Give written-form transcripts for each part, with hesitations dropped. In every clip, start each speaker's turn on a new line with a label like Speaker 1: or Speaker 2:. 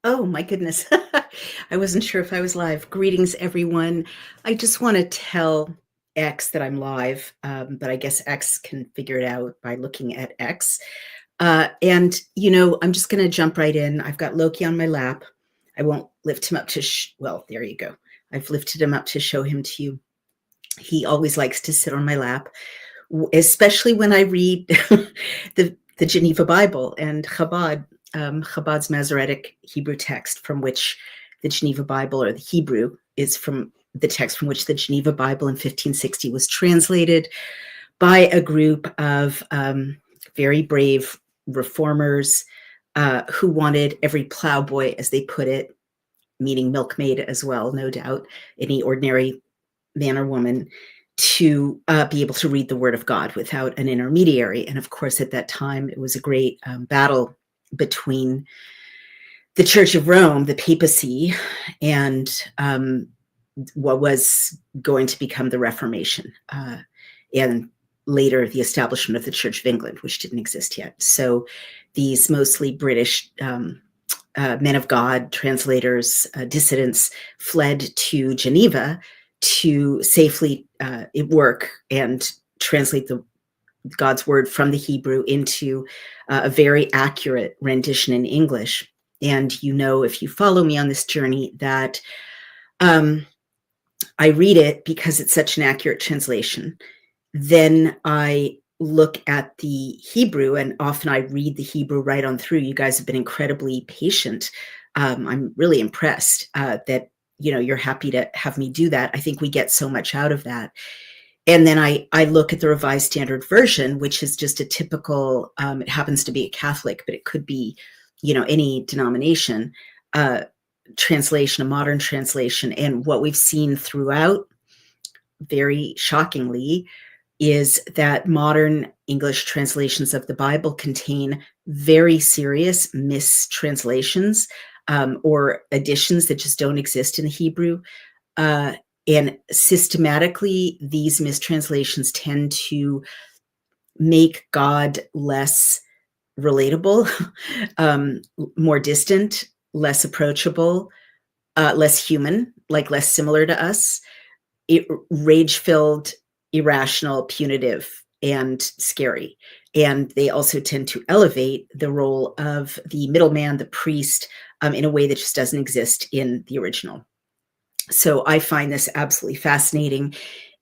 Speaker 1: Oh my goodness. I wasn't sure if I was live. Greetings, everyone. I just want to tell X that I'm live, but I guess X can figure it out by looking at X. I'm just going to jump right in. I've got Loki on my lap. I won't lift him up to, well, there you go. I've lifted him up to show him to you. He always likes to sit on my lap, especially when I read the Geneva Bible and Chabad's Masoretic Hebrew text, from which the Geneva Bible, or the Hebrew, is from the text from which the Geneva Bible in 1560 was translated by a group of very brave reformers who wanted every plowboy, as they put it, meaning milkmaid as well, no doubt, any ordinary man or woman, to be able to read the Word of God without an intermediary. And of course, at that time, it was a great battle between the Church of Rome, the papacy, and what was going to become the Reformation, and later the establishment of the Church of England, which didn't exist yet. So these mostly British men of God, translators, dissidents, fled to Geneva to safely work and translate God's word from the Hebrew into a very accurate rendition in English. And if you follow me on this journey, that I read it because it's such an accurate translation. Then I look at the Hebrew, and often I read the Hebrew right on through. You guys have been incredibly patient. I'm really impressed that you're happy to have me do that. I think we get so much out of that. And then I look at the Revised Standard Version, which is just a typical, it happens to be a Catholic, but it could be, any denomination, translation, a modern translation. And what we've seen throughout, very shockingly, is that modern English translations of the Bible contain very serious mistranslations or additions that just don't exist in the Hebrew. And systematically, these mistranslations tend to make God less relatable, more distant, less approachable, less human, like less similar to us, rage-filled, irrational, punitive, and scary. And they also tend to elevate the role of the middleman, the priest, in a way that just doesn't exist in the original. So I find this absolutely fascinating.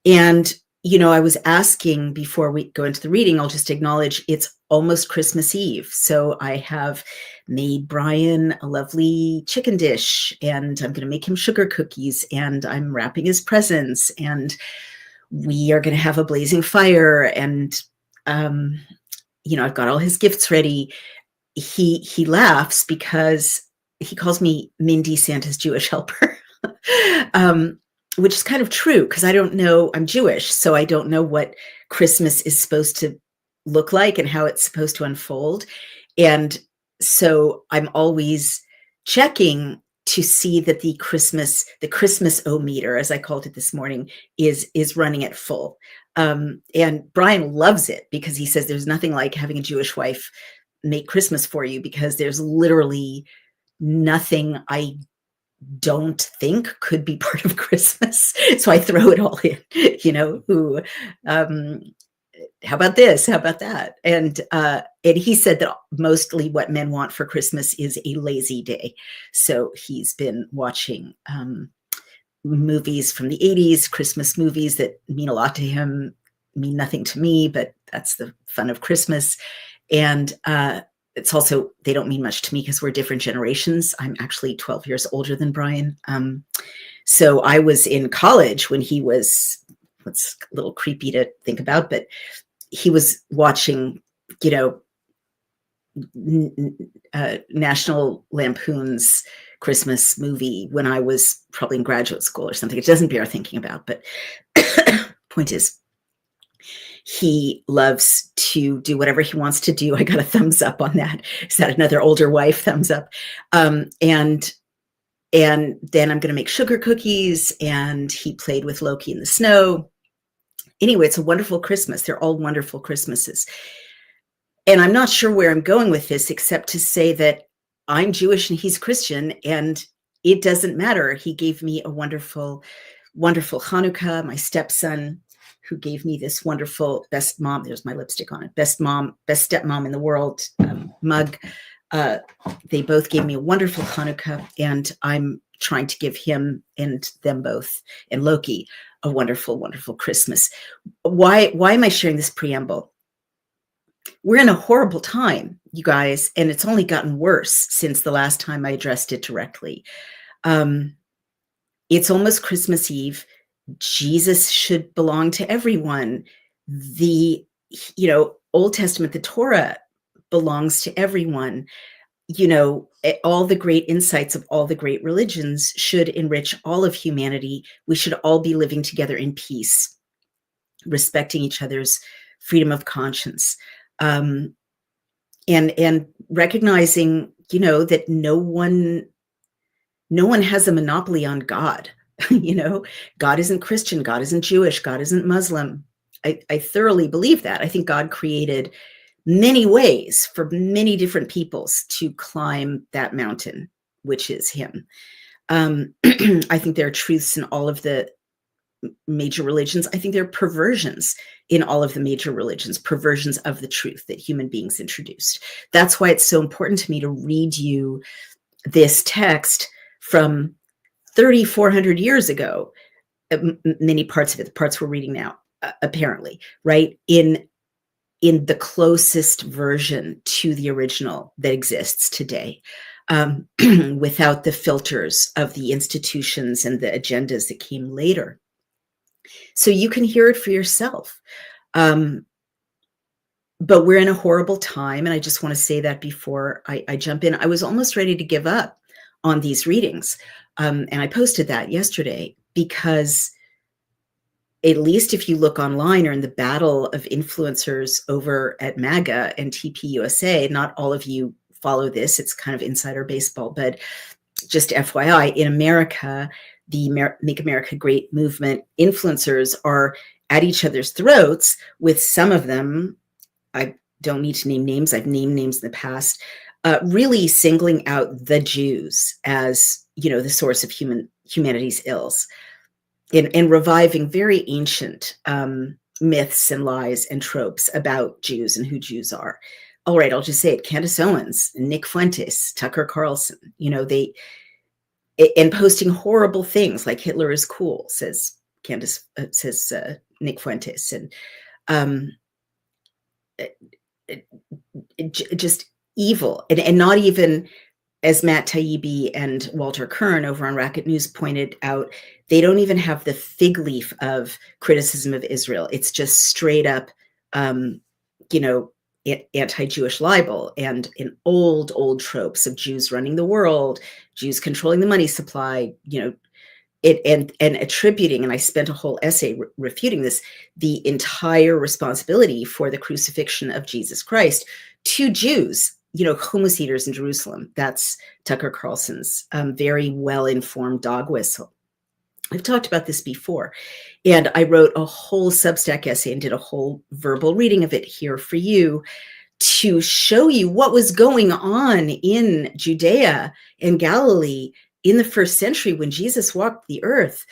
Speaker 1: And, I was asking, before we go into the reading, I'll just acknowledge it's almost Christmas Eve. So I have made Brian a lovely chicken dish, and I'm going to make him sugar cookies, and I'm wrapping his presents, and we are going to have a blazing fire. And, I've got all his gifts ready. He laughs because he calls me Mindy, Santa's Jewish helper. Which is kind of true, because I don't know, I'm Jewish, so I don't know what Christmas is supposed to look like and how it's supposed to unfold. And so I'm always checking to see that the Christmas-o-meter, as I called it this morning, is running at full. And Brian loves it, because he says there's nothing like having a Jewish wife make Christmas for you, because there's literally nothing I don't think could be part of Christmas. So I throw it all in, how about this? How about that? And he said that mostly what men want for Christmas is a lazy day. So he's been watching movies from the 80s, Christmas movies that mean a lot to him, mean nothing to me, but that's the fun of Christmas. And it's also, they don't mean much to me because we're different generations. I'm actually 12 years older than Brian. So I was in college when he was, what's a little creepy to think about, but he was watching, National Lampoon's Christmas movie when I was probably in graduate school or something. It doesn't bear thinking about, but point is, he loves to do whatever he wants to do. I got a thumbs up on that. Is that another older wife thumbs up? And then I'm going to make sugar cookies, and he played with Loki in the snow. Anyway, it's a wonderful Christmas. They're all wonderful Christmases. And I'm not sure where I'm going with this, except to say that I'm Jewish and he's Christian, and it doesn't matter. He gave me a wonderful, wonderful Hanukkah. My stepson, who gave me this wonderful best mom, there's my lipstick on it, best stepmom in the world mug. They both gave me a wonderful Hanukkah, and I'm trying to give him and them both and Loki a wonderful, wonderful Christmas. Why am I sharing this preamble? We're in a horrible time, you guys, and it's only gotten worse since the last time I addressed it directly. It's almost Christmas Eve. Jesus should belong to everyone. The, Old Testament, the Torah belongs to everyone. All the great insights of all the great religions should enrich all of humanity. We should all be living together in peace, respecting each other's freedom of conscience, and recognizing, that no one has a monopoly on God. God isn't Christian, God isn't Jewish, God isn't Muslim. I thoroughly believe that. I think God created many ways for many different peoples to climb that mountain, which is him. I think there are truths in all of the major religions. I think there are perversions in all of the major religions, perversions of the truth that human beings introduced. That's why it's so important to me to read you this text from 3,400 years ago, many parts of it, the parts we're reading now, apparently, right? In the closest version to the original that exists today, without the filters of the institutions and the agendas that came later. So you can hear it for yourself. But we're in a horrible time, and I just want to say that before I jump in. I was almost ready to give up on these readings, and I posted that yesterday, because at least if you look online or in the battle of influencers over at MAGA and TPUSA, not all of you follow this, it's kind of insider baseball, but just FYI, in America, the Make America Great movement influencers are at each other's throats, with some of them, I don't need to name names, I've named names in the past, really singling out the Jews as, the source of humanity's ills, and reviving very ancient myths and lies and tropes about Jews and who Jews are. All right, I'll just say it. Candace Owens, Nick Fuentes, Tucker Carlson, and posting horrible things like Hitler is cool, says Nick Fuentes, and just evil, and not even, as Matt Taibbi and Walter Kern over on Racket News pointed out, they don't even have the fig leaf of criticism of Israel. It's just straight up, anti-Jewish libel and in old tropes of Jews running the world, Jews controlling the money supply, and attributing, and I spent a whole essay refuting this, the entire responsibility for the crucifixion of Jesus Christ to Jews, hummus eaters in Jerusalem. That's Tucker Carlson's very well-informed dog whistle. I've talked about this before, and I wrote a whole Substack essay and did a whole verbal reading of it here for you to show you what was going on in Judea and Galilee in the first century when Jesus walked the earth.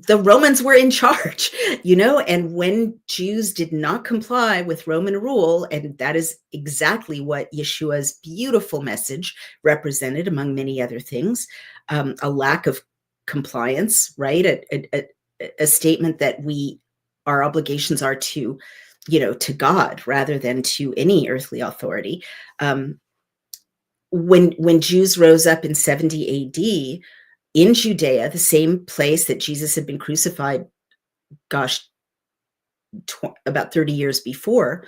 Speaker 1: The Romans were in charge, and when Jews did not comply with Roman rule, and that is exactly what Yeshua's beautiful message represented, among many other things, a lack of compliance, right? A statement that our obligations are to, to God rather than to any earthly authority. When Jews rose up in 70 AD, in Judea, the same place that Jesus had been crucified, about 30 years before,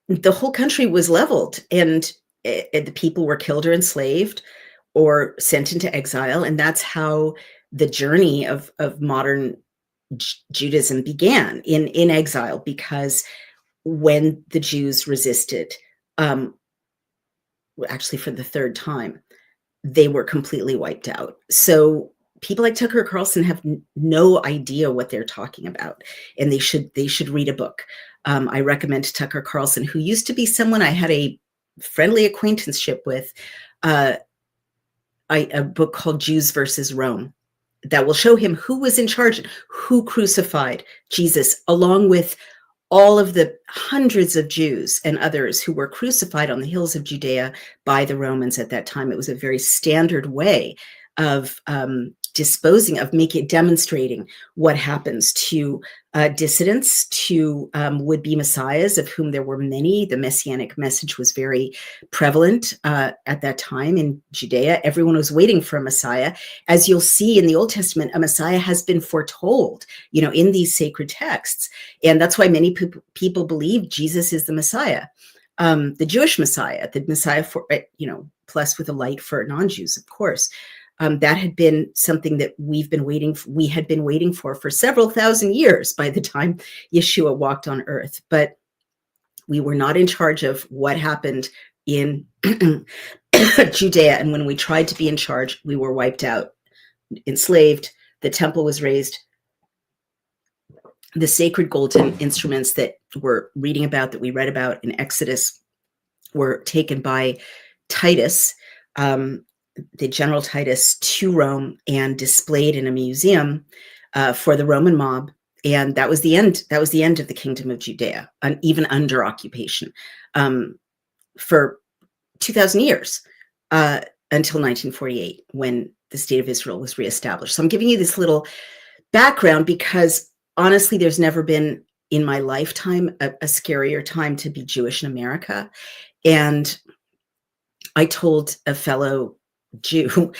Speaker 1: the whole country was leveled, and the people were killed or enslaved or sent into exile. And that's how the journey of modern Judaism began, in exile, because when the Jews resisted, actually for the third time, they were completely wiped out. So people like Tucker Carlson have no idea what they're talking about, and they should read a book. I recommend Tucker Carlson, who used to be someone I had a friendly acquaintanceship with, a book called Jews versus Rome that will show him who was in charge, who crucified Jesus, along with all of the hundreds of Jews and others who were crucified on the hills of Judea by the Romans at that time. It was a very standard way of disposing of, demonstrating what happens to dissidents, to would-be messiahs, of whom there were many. The messianic message was very prevalent at that time in Judea. Everyone was waiting for a messiah. As you'll see in the Old Testament, a messiah has been foretold, in these sacred texts. And that's why many people believe Jesus is the Messiah, the Jewish Messiah, the Messiah for, plus with a light for non-Jews, of course. That had been something that we had been waiting for several thousand years by the time Yeshua walked on earth. But we were not in charge of what happened in Judea. And when we tried to be in charge, we were wiped out, enslaved. The temple was razed. The sacred golden instruments that we're reading about, that we read about in Exodus, were taken by Titus, the General Titus, to Rome and displayed in a museum for the Roman mob. And that was the end. That was the end of the kingdom of Judea, even under occupation, for 2,000 years, until 1948, when the state of Israel was reestablished. So I'm giving you this little background because honestly, there's never been in my lifetime a scarier time to be Jewish in America. And I told a fellow Jew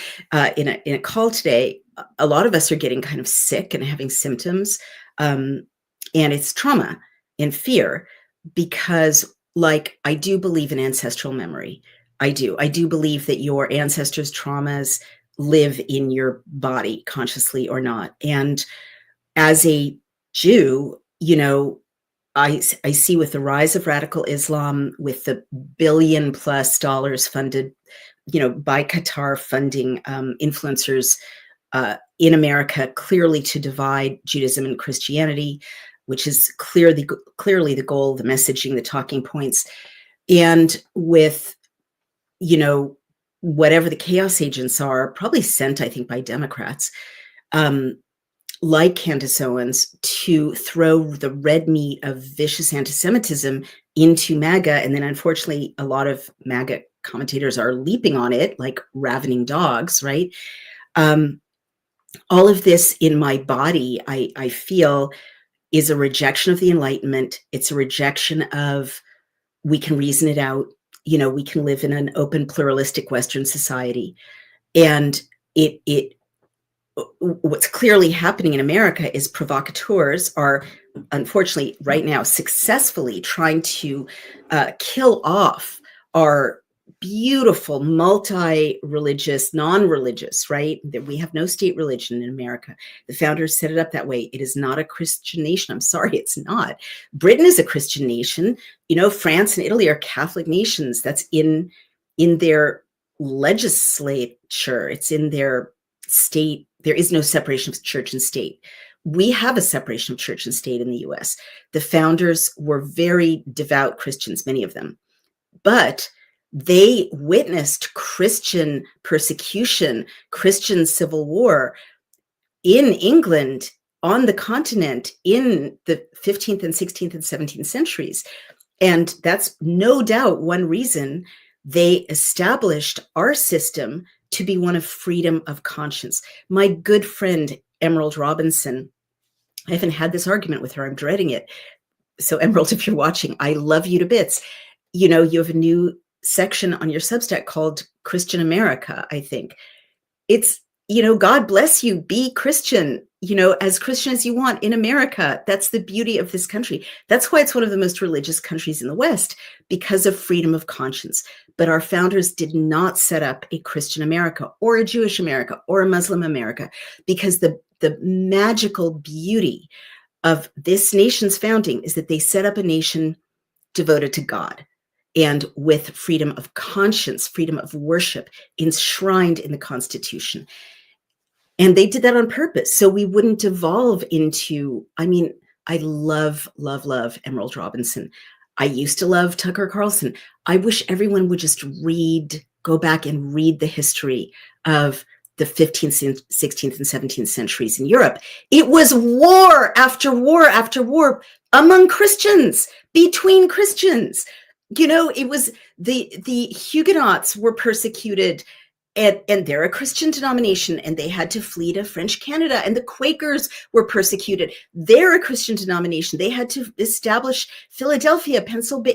Speaker 1: in a call today, a lot of us are getting kind of sick and having symptoms, and it's trauma and fear, because I do believe in ancestral memory. I do believe that your ancestors' traumas live in your body, consciously or not. And as a Jew, I see with the rise of radical Islam, with the $1 billion+ funded, by Qatar funding influencers in America, clearly to divide Judaism and Christianity, which is clearly the goal, the messaging, the talking points. And with, whatever the chaos agents are, probably sent, I think, by Democrats, like Candace Owens, to throw the red meat of vicious anti-Semitism into MAGA. And then unfortunately, a lot of MAGA commentators are leaping on it like ravening dogs, right? All of this in my body, I feel, is a rejection of the Enlightenment. It's a rejection of, we can reason it out. We can live in an open, pluralistic Western society. And what's clearly happening in America is provocateurs are, unfortunately, right now successfully trying to kill off our beautiful multi-religious, non-religious, right? That we have no state religion in America. The founders set it up that way. It is not a Christian nation. I'm sorry, it's not. Britain is a Christian nation. France and Italy are Catholic nations. That's in their legislature. It's in their state. There is no separation of church and state. We have a separation of church and state in the US. The founders were very devout Christians, many of them, but they witnessed Christian persecution, Christian civil war in England, on the continent, in the 15th and 16th and 17th centuries. And that's no doubt one reason they established our system to be one of freedom of conscience. My good friend, Emerald Robinson, I haven't had this argument with her. I'm dreading it. So Emerald, if you're watching, I love you to bits. You have a new section on your Substack called Christian America, I think. It's, God bless you, be Christian, as Christian as you want in America. That's the beauty of this country. That's why it's one of the most religious countries in the West, because of freedom of conscience. But our founders did not set up a Christian America or a Jewish America or a Muslim America, because the magical beauty of this nation's founding is that they set up a nation devoted to God and with freedom of conscience, freedom of worship enshrined in the Constitution. And they did that on purpose, so we wouldn't devolve into, I love Emerald Robinson. I used to love Tucker Carlson. I wish everyone would just go back and read the history of the 15th, 16th, and 17th centuries in Europe. It was war after war after war among Christians, between Christians. It was the Huguenots were persecuted, and they're a Christian denomination, and they had to flee to French Canada. And the Quakers were persecuted. They're a Christian denomination. They had to establish Philadelphia,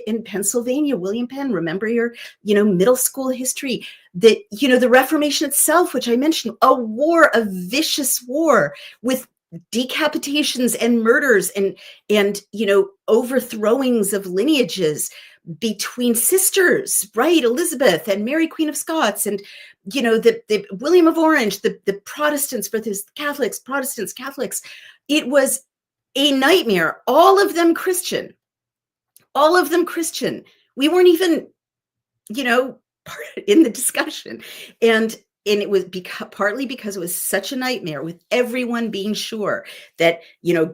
Speaker 1: in Pennsylvania. William Penn, remember your, middle school history. The Reformation itself, which I mentioned, a vicious war with decapitations and murders and overthrowings of lineages between sisters, right? Elizabeth and Mary, Queen of Scots, and the William of Orange, the Protestants versus Catholics, Protestants, Catholics. It was a nightmare. All of them Christian. We weren't even, part in the discussion, and it was partly because it was such a nightmare, with everyone being sure that,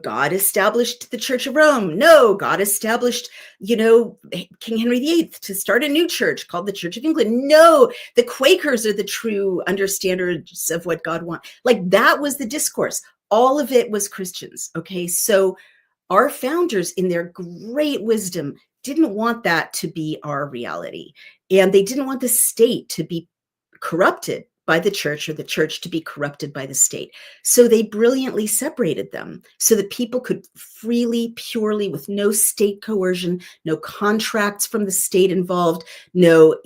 Speaker 1: God established the Church of Rome. No, God established, King Henry VIII to start a new church called the Church of England. No, the Quakers are the true understanders of what God wants. Like, that was the discourse. All of it was Christians. Okay. So our founders, in their great wisdom, didn't want that to be our reality. And they didn't want the state to be corrupted by the church, or the church to be corrupted by the state. So they brilliantly separated them so that people could freely, purely, with no state coercion, no contracts from the state involved, no,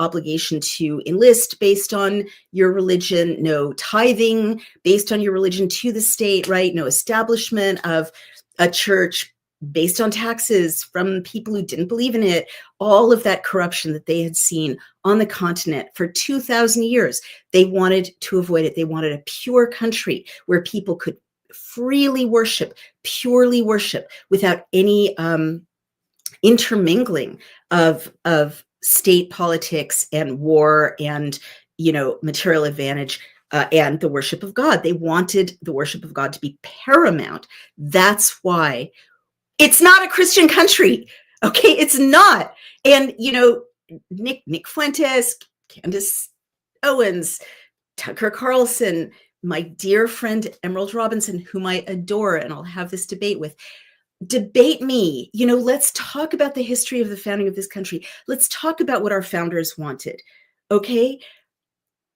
Speaker 1: obligation to enlist based on your religion, no tithing based on your religion to the state, right? No establishment of a church based on taxes from people who didn't believe in it. All of that corruption that they had seen on the continent for 2,000 years, they wanted to avoid it. They wanted a pure country where people could freely worship, purely worship, without any intermingling of state politics and war and, material advantage. And the worship of God. They wanted the worship of God to be paramount. That's why it's not a Christian country. Okay, it's not. And, Nick Fuentes, Candace Owens, Tucker Carlson, my dear friend Emerald Robinson, whom I adore, and I'll have this debate with. Debate me. Let's talk about the history of the founding of this country. Let's talk about what our founders wanted. Okay?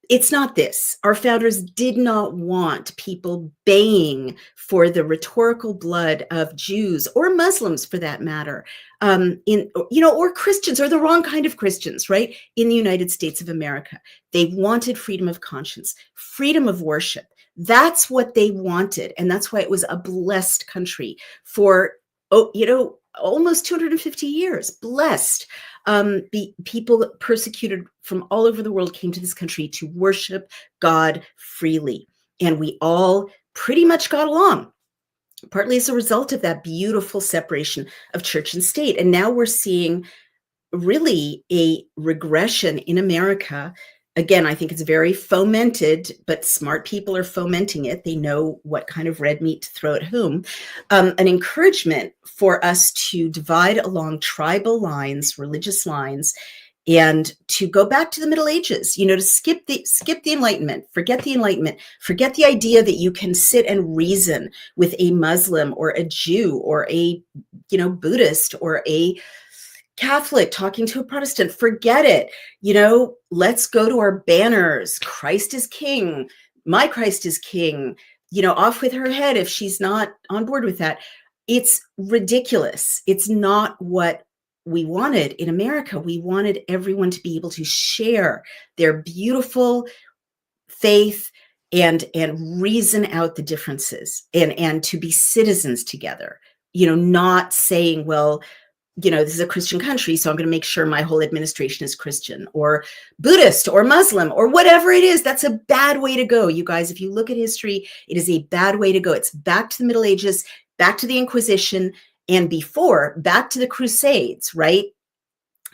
Speaker 1: It's not this. Our founders did not want people baying for the rhetorical blood of Jews or Muslims, for that matter, or Christians, or the wrong kind of Christians, right? In the United States of America, they wanted freedom of conscience, freedom of worship. That's what they wanted, and that's why it was a blessed country for, almost 250 years. Blessed. People persecuted from all over the world came to this country to worship God freely. And we all pretty much got along, partly as a result of that beautiful separation of church and state. And now we're seeing really a regression in America. Again, I think it's very fomented, but smart people are fomenting it. They know what kind of red meat to throw at whom. An encouragement for us to divide along tribal lines, religious lines, and to go back to the Middle Ages, to skip the Enlightenment, forget the Enlightenment, forget the idea that you can sit and reason with a Muslim or a Jew or a, Buddhist or a Catholic talking to a Protestant. Forget it. Let's go to our banners. Christ is King. My Christ is King. Off with her head if she's not on board with that. It's ridiculous. It's not what we wanted in America. We wanted everyone to be able to share their beautiful faith and reason out the differences and to be citizens together, not saying, well, this is a Christian country, so I'm going to make sure my whole administration is Christian or Buddhist or Muslim or whatever it is. That's a bad way to go. You guys, if you look at history, it is a bad way to go. It's back to the Middle Ages, back to the Inquisition, and before, back to the Crusades, right?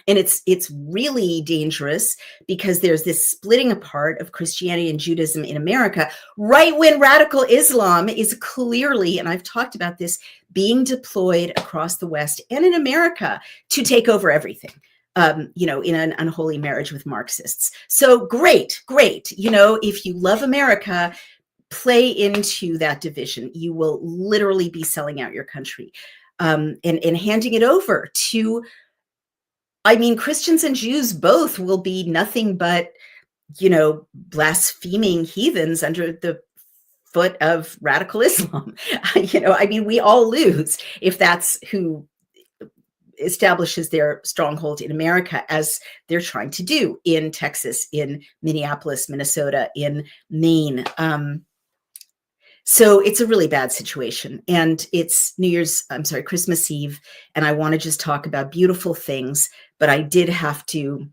Speaker 1: And it's really dangerous because there's this splitting apart of Christianity and Judaism in America, right when radical Islam is clearly, and I've talked about this, being deployed across the West and in America to take over everything. In an unholy marriage with Marxists. So great. If you love America, play into that division. You will literally be selling out your country and handing it over to, Christians and Jews both will be nothing but, blaspheming heathens under the foot of radical Islam. We all lose if that's who establishes their stronghold in America, as they're trying to do in Texas, in Minneapolis, Minnesota, in Maine. So it's a really bad situation. And it's Christmas Eve. And I want to just talk about beautiful things, but I did have to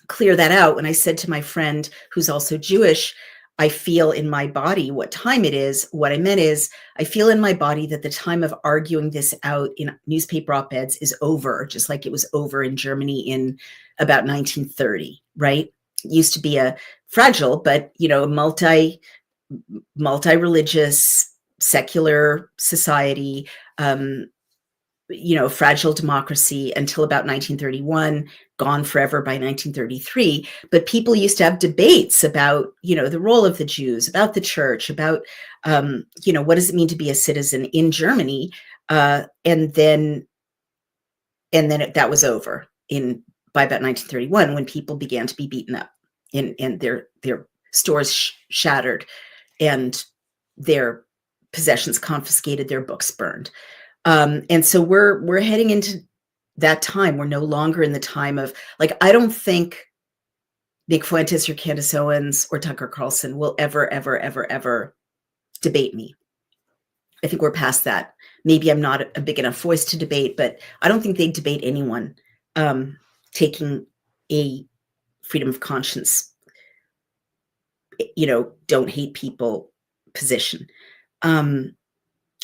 Speaker 1: clear that out when I said to my friend, who's also Jewish, I feel in my body what time it is. What I meant is, I feel in my body that the time of arguing this out in newspaper op-eds is over, just like it was over in Germany in about 1930, right? It used to be a fragile, but, multi-religious, secular society, fragile democracy until about 1931, gone forever by 1933. But people used to have debates about, the role of the Jews, about the church, about, what does it mean to be a citizen in Germany? And then that was over by about 1931, when people began to be beaten up and their stores shattered and their possessions confiscated, their books burned. And so we're heading into that time. We're no longer in the time of, I don't think Nick Fuentes or Candace Owens or Tucker Carlson will ever, ever, ever, ever debate me. I think we're past that. Maybe I'm not a big enough voice to debate, but I don't think they'd debate anyone taking a freedom of conscience, don't hate people position.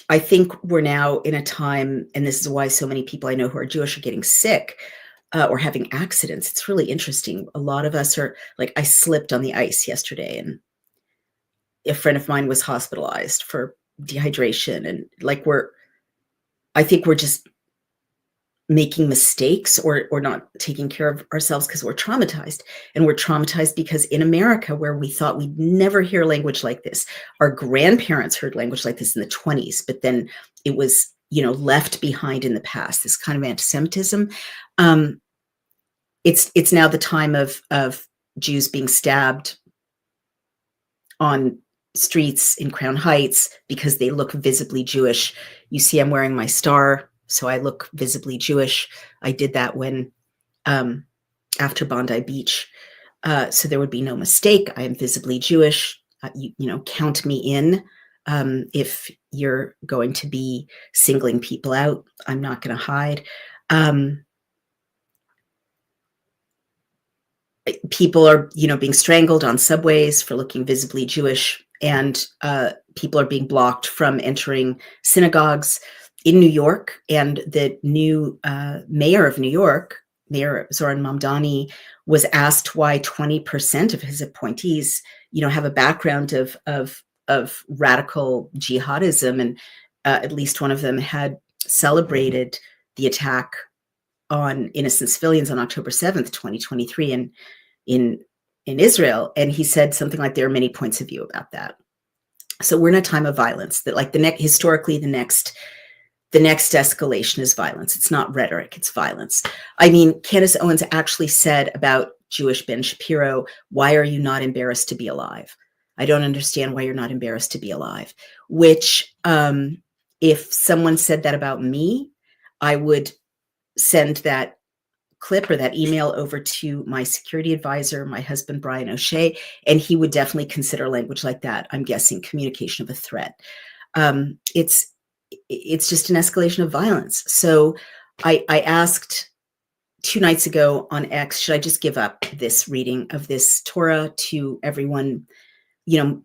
Speaker 1: I think we're now in a time, and this is why so many people I know who are Jewish are getting sick or having accidents. It's really interesting. A lot of us are I slipped on the ice yesterday, and a friend of mine was hospitalized for dehydration. And I think we're just making mistakes or not taking care of ourselves because we're traumatized. And we're traumatized because in America, where we thought we'd never hear language like this, our grandparents heard language like this in the 1920s, but then it was, left behind in the past, this kind of anti-Semitism. It's now the time of Jews being stabbed on streets in Crown Heights because they look visibly Jewish. You see, I'm wearing my star, so I look visibly Jewish. I did that when, after Bondi Beach. So there would be no mistake. I am visibly Jewish. Count me in. If you're going to be singling people out, I'm not going to hide. People are, being strangled on subways for looking visibly Jewish, and people are being blocked from entering synagogues in New York. And the new mayor of New York, Mayor Zoran Mamdani, was asked why 20% of his appointees, have a background of radical jihadism, and at least one of them had celebrated the attack on innocent civilians on October 7th, 2023, in Israel. And he said something like, there are many points of view about that. So we're in a time of violence that, historically, the next escalation is violence. It's not rhetoric, it's violence. Candace Owens actually said about Jewish Ben Shapiro, why are you not embarrassed to be alive? I don't understand why you're not embarrassed to be alive. Which, if someone said that about me, I would send that clip or that email over to my security advisor, my husband, Brian O'Shea, and he would definitely consider language like that, I'm guessing, communication of a threat. It's just an escalation of violence. So I asked 2 nights ago on X, should I just give up this reading of this Torah to everyone?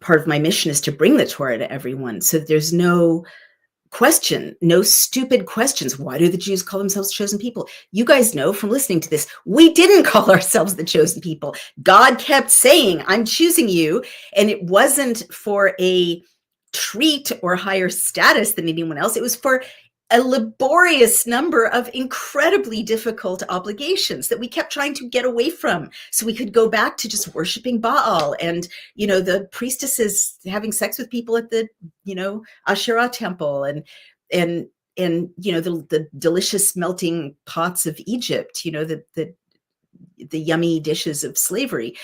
Speaker 1: Part of my mission is to bring the Torah to everyone, so there's no question, no stupid questions. Why do the Jews call themselves chosen people? You guys know from listening to this, we didn't call ourselves the chosen people. God kept saying, I'm choosing you. And it wasn't for a treat or higher status than anyone else. It was for a laborious number of incredibly difficult obligations that we kept trying to get away from, so we could go back to just worshiping Baal and, the priestesses having sex with people at the, Asherah temple, and the delicious melting pots of Egypt, the yummy dishes of slavery.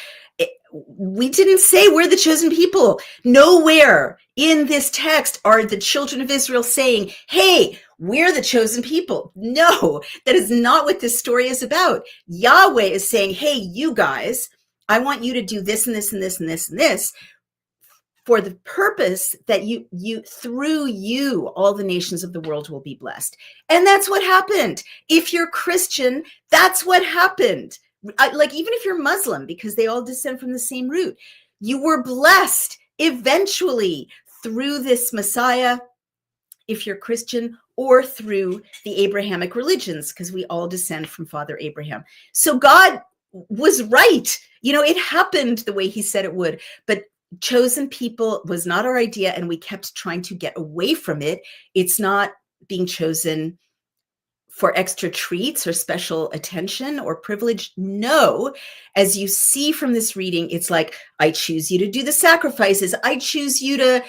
Speaker 1: We didn't say we're the chosen people. Nowhere in this text are the children of Israel saying, hey, we're the chosen people. No, that is not what this story is about. Yahweh is saying, hey, you guys, I want you to do this and this and this and this and this for the purpose that you through you, all the nations of the world will be blessed. And that's what happened. If you're Christian, that's what happened. Like, even if you're Muslim, because they all descend from the same root, you were blessed eventually through this Messiah, if you're Christian, or through the Abrahamic religions, because we all descend from Father Abraham. So God was right. It happened the way he said it would, but chosen people was not our idea, and we kept trying to get away from it. It's not being chosen for extra treats or special attention or privilege. No, as you see from this reading, it's like, I choose you to do the sacrifices. I choose you to,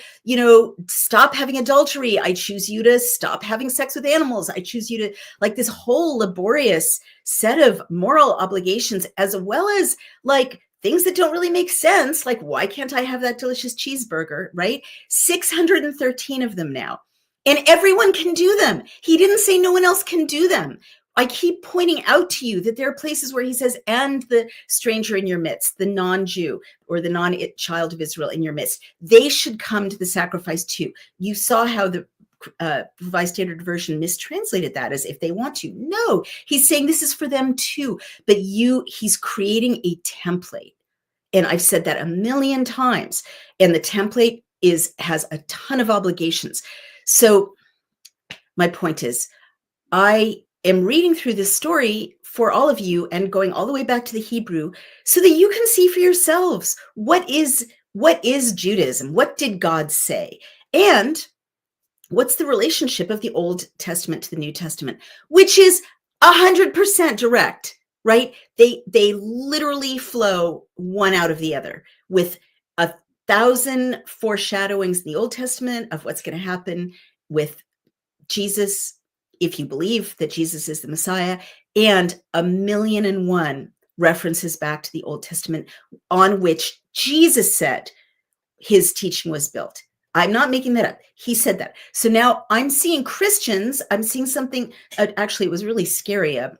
Speaker 1: stop having adultery. I choose you to stop having sex with animals. I choose you to, like, this whole laborious set of moral obligations, as well as like things that don't really make sense. Like, why can't I have that delicious cheeseburger, right? 613 of them now. And everyone can do them. He didn't say no one else can do them. I keep pointing out to you that there are places where he says, and the stranger in your midst, the non-Jew or the non-child of Israel in your midst, they should come to the sacrifice too. You saw how the Revised Standard Version mistranslated that as if they want to. No, he's saying this is for them too. But he's creating a template. And I've said that a million times. And the template has a ton of obligations. So my point is, I am reading through this story for all of you and going all the way back to the Hebrew so that you can see for yourselves what is Judaism? What did God say? And what's the relationship of the Old Testament to the New Testament, which is 100% direct, right? They literally flow one out of the other, with 1,000 foreshadowings in the Old Testament of what's going to happen with Jesus, if you believe that Jesus is the Messiah, and 1,000,001 references back to the Old Testament on which Jesus said his teaching was built. I'm not making that up. He said that. So now I'm seeing Christians, I'm seeing something, actually, it was really scary. A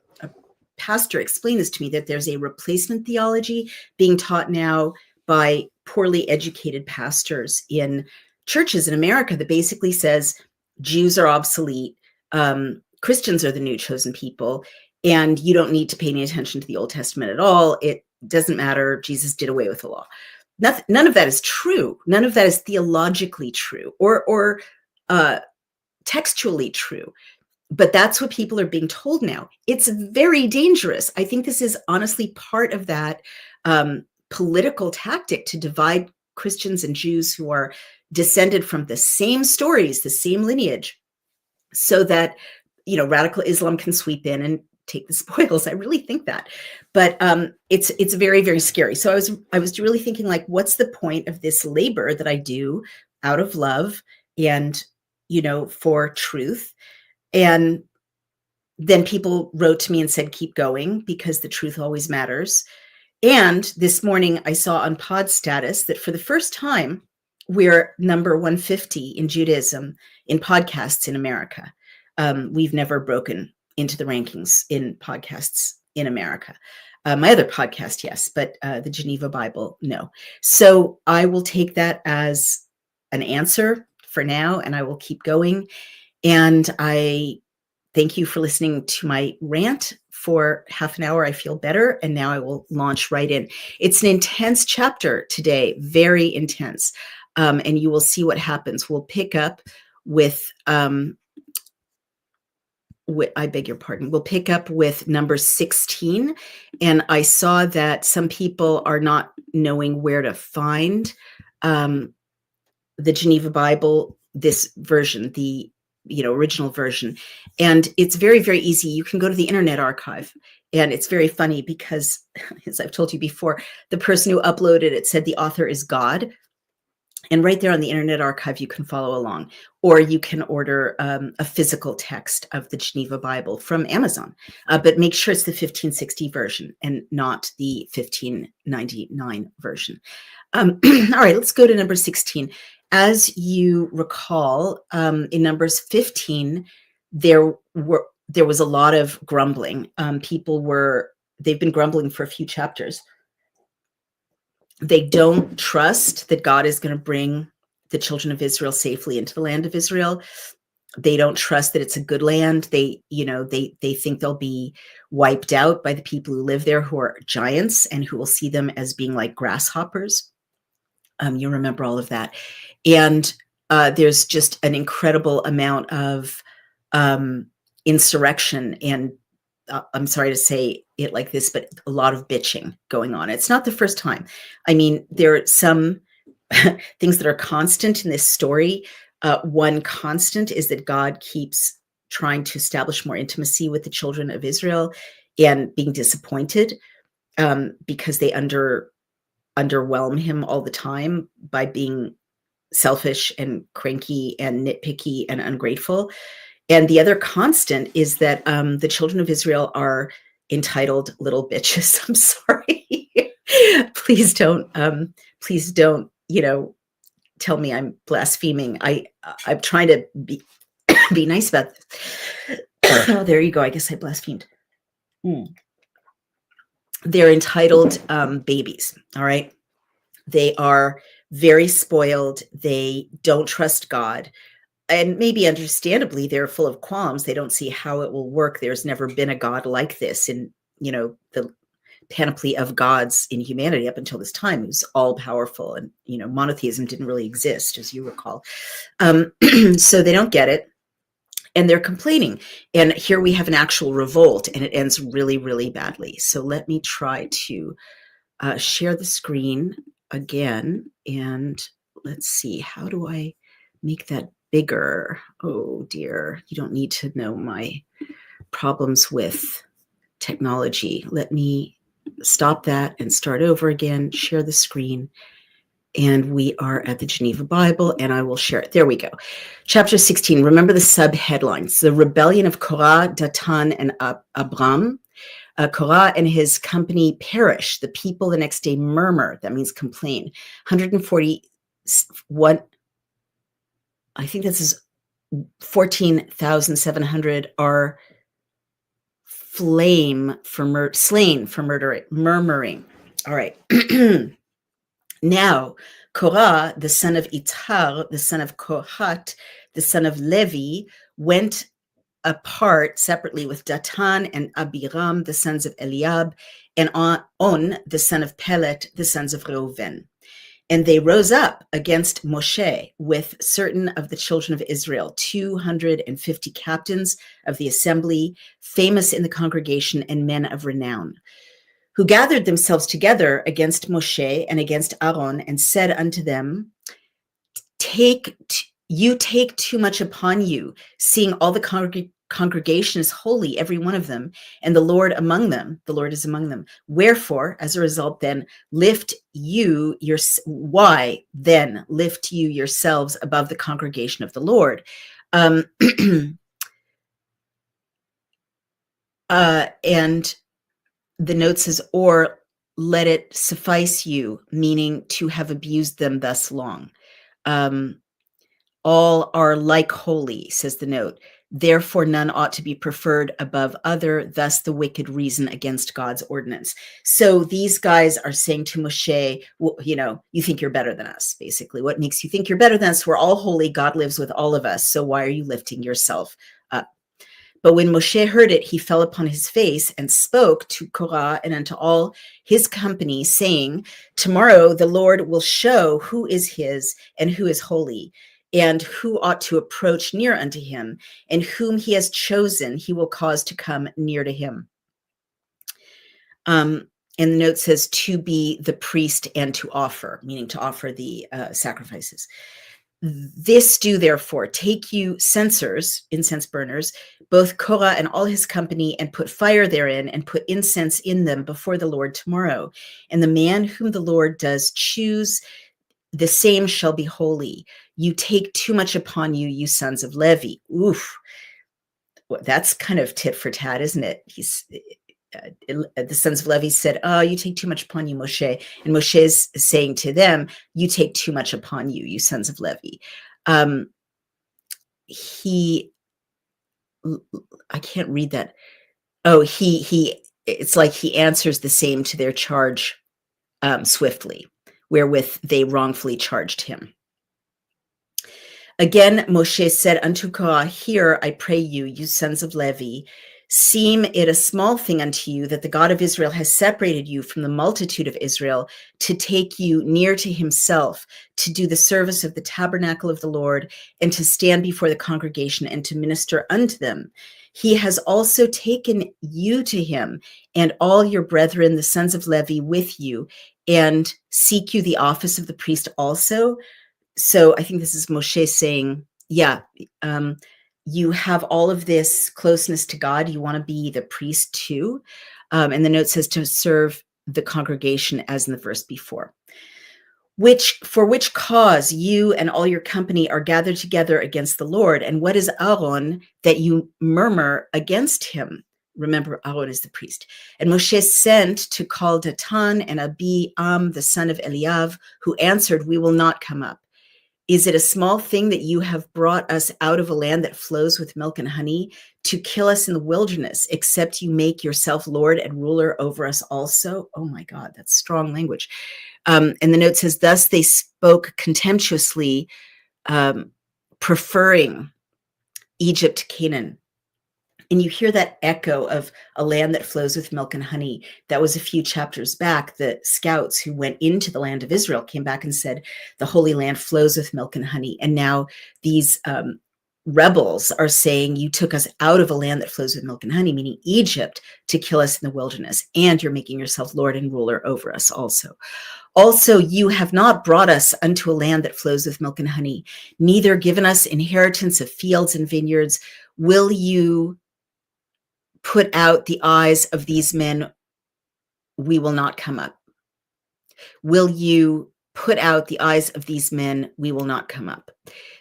Speaker 1: pastor explained this to me, that there's a replacement theology being taught now by poorly educated pastors in churches in America that basically says Jews are obsolete, Christians are the new chosen people, and you don't need to pay any attention to the Old Testament at all. It doesn't matter. Jesus did away with the law. None of that is true. None of that is theologically true or textually true. But that's what people are being told now. It's very dangerous. I think this is honestly part of that political tactic to divide Christians and Jews who are descended from the same stories, the same lineage, so that, radical Islam can sweep in and take the spoils. I really think that, but it's very, very scary. So I was really thinking, like, what's the point of this labor that I do out of love and, for truth? And then people wrote to me and said, keep going, because the truth always matters. And this morning I saw on Pod Status that for the first time, we're number 150 in Judaism in podcasts in America. We've never broken into the rankings in podcasts in America. My other podcast, yes, but the Geneva Bible, no. So I will take that as an answer for now, and I will keep going. And I thank you for listening to my rant for half an hour. I feel better. And now I will launch right in. It's an intense chapter today, very intense. And you will see what happens. We'll pick up with, I beg your pardon, we'll pick up with number 16. And I saw that some people are not knowing where to find the Geneva Bible, this version, the original version. And it's very, very easy. You can go to the Internet Archive. And it's very funny because, as I've told you before, the person who uploaded it said the author is God. And right there on the Internet Archive, you can follow along. Or you can order a physical text of the Geneva Bible from Amazon. But make sure it's the 1560 version and not the 1599 version. All right, let's go to number 16. As you recall, in Numbers 15, there was a lot of grumbling. They've been grumbling for a few chapters. They don't trust that God is going to bring the children of Israel safely into the land of Israel. They don't trust that it's a good land. They think they'll be wiped out by the people who live there, who are giants and who will see them as being like grasshoppers. You remember all of that. And there's just an incredible amount of insurrection and I'm sorry to say it like this, but a lot of bitching going on. It's not the first time. I mean, there are some things that are constant in this story. One constant is that God keeps trying to establish more intimacy with the children of Israel and being disappointed because they underwhelm him all the time by being selfish and cranky and nitpicky and ungrateful. And the other constant is that the children of Israel are entitled little bitches. I'm sorry. Please don't, tell me I'm blaspheming. I'm trying to be nice about this. Oh, there you go. I guess I blasphemed. They're entitled babies. All right. They are very spoiled. They don't trust God. And maybe understandably, they're full of qualms. They don't see how it will work. There's never been a God like this in, the panoply of gods in humanity up until this time. It was all powerful, and, monotheism didn't really exist, as you recall. So they don't get it, and they're complaining. And here we have an actual revolt, and it ends really, really badly. So let me try to share the screen again, and let's see, how do I make that bigger? Oh dear, you don't need to know my problems with technology. Let me stop that and start over again, share the screen, and we are at the Geneva Bible, and I will share it. There we go. Chapter 16, remember the sub-headlines: the rebellion of Korah, Datan, and Abram. Korah and his company perish. The people the next day murmur. That means complain. 141, I think this is 14,700 are slain for murmuring. All right. Now, Korah, the son of Itzhar, the son of Kohat, the son of Levi, went apart separately with Datan and Abiram, the sons of Eliab, and On, the son of Pelet, the sons of Reuven. And they rose up against Moshe with certain of the children of Israel, 250 captains of the assembly, famous in the congregation and men of renown, who gathered themselves together against Moshe and against Aaron and said unto them, you take too much upon you, seeing all the congregation is holy, every one of them, and the Lord is among them. Wherefore, as a result, then lift you yourselves above the congregation of the Lord? And the note says, or let it suffice you, meaning to have abused them thus long. All are like holy, says the note. Therefore, none ought to be preferred above other. Thus, the wicked reason against God's ordinance. So these guys are saying to Moshe, well, you think you're better than us, basically. What makes you think you're better than us? We're all holy. God lives with all of us. So why are you lifting yourself up? But when Moshe heard it, he fell upon his face and spoke to Korah and unto all his company, saying, tomorrow the Lord will show who is his and who is holy, and who ought to approach near unto him, and whom he has chosen, he will cause to come near to him. And the note says to be the priest and to offer, meaning to offer the sacrifices. This do therefore, take you censers, incense burners, both Korah and all his company, and put fire therein, and put incense in them before the Lord tomorrow. And the man whom the Lord does choose, the same shall be holy. You take too much upon you, you sons of Levi. Oof. Well, that's kind of tit for tat, isn't it? The sons of Levi said, oh, you take too much upon you, Moshe. And Moshe is saying to them, you take too much upon you, you sons of Levi. I can't read that. Oh, it's like he answers the same to their charge swiftly, wherewith they wrongfully charged him. Again, Moshe said unto Korah, hear, I pray you, you sons of Levi, seem it a small thing unto you that the God of Israel has separated you from the multitude of Israel to take you near to himself, to do the service of the tabernacle of the Lord, and to stand before the congregation and to minister unto them. He has also taken you to him and all your brethren, the sons of Levi, with you, and seek you the office of the priest also. So I think this is Moshe saying, yeah, you have all of this closeness to God. You want to be the priest too. And the note says to serve the congregation as in the verse before. For which cause you and all your company are gathered together against the Lord. And what is Aaron that you murmur against him? Remember, Aaron is the priest. And Moshe sent to call Datan and Abiam, the son of Eliav, who answered, we will not come up. Is it a small thing that you have brought us out of a land that flows with milk and honey to kill us in the wilderness, except you make yourself Lord and ruler over us also? Oh my God, that's strong language. And the note says, thus they spoke contemptuously, preferring Egypt to Canaan. And you hear that echo of a land that flows with milk and honey. That was a few chapters back. The scouts who went into the land of Israel came back and said, the Holy Land flows with milk and honey. And now these rebels are saying, you took us out of a land that flows with milk and honey, meaning Egypt, to kill us in the wilderness. And you're making yourself Lord and ruler over us also. Also, you have not brought us unto a land that flows with milk and honey, neither given us inheritance of fields and vineyards. Will you put out the eyes of these men? We will not come up. Will you put out the eyes of these men? We will not come up.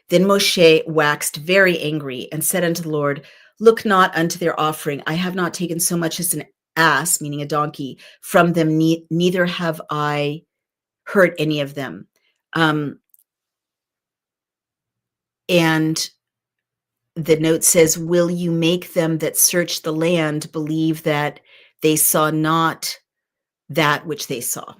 Speaker 1: Then Moshe waxed very angry and said unto the Lord, look not unto their offering. I have not taken so much as an ass, meaning a donkey, from them, neither have I hurt any of them. And the note says, will you make them that search the land believe that they saw not that which they saw?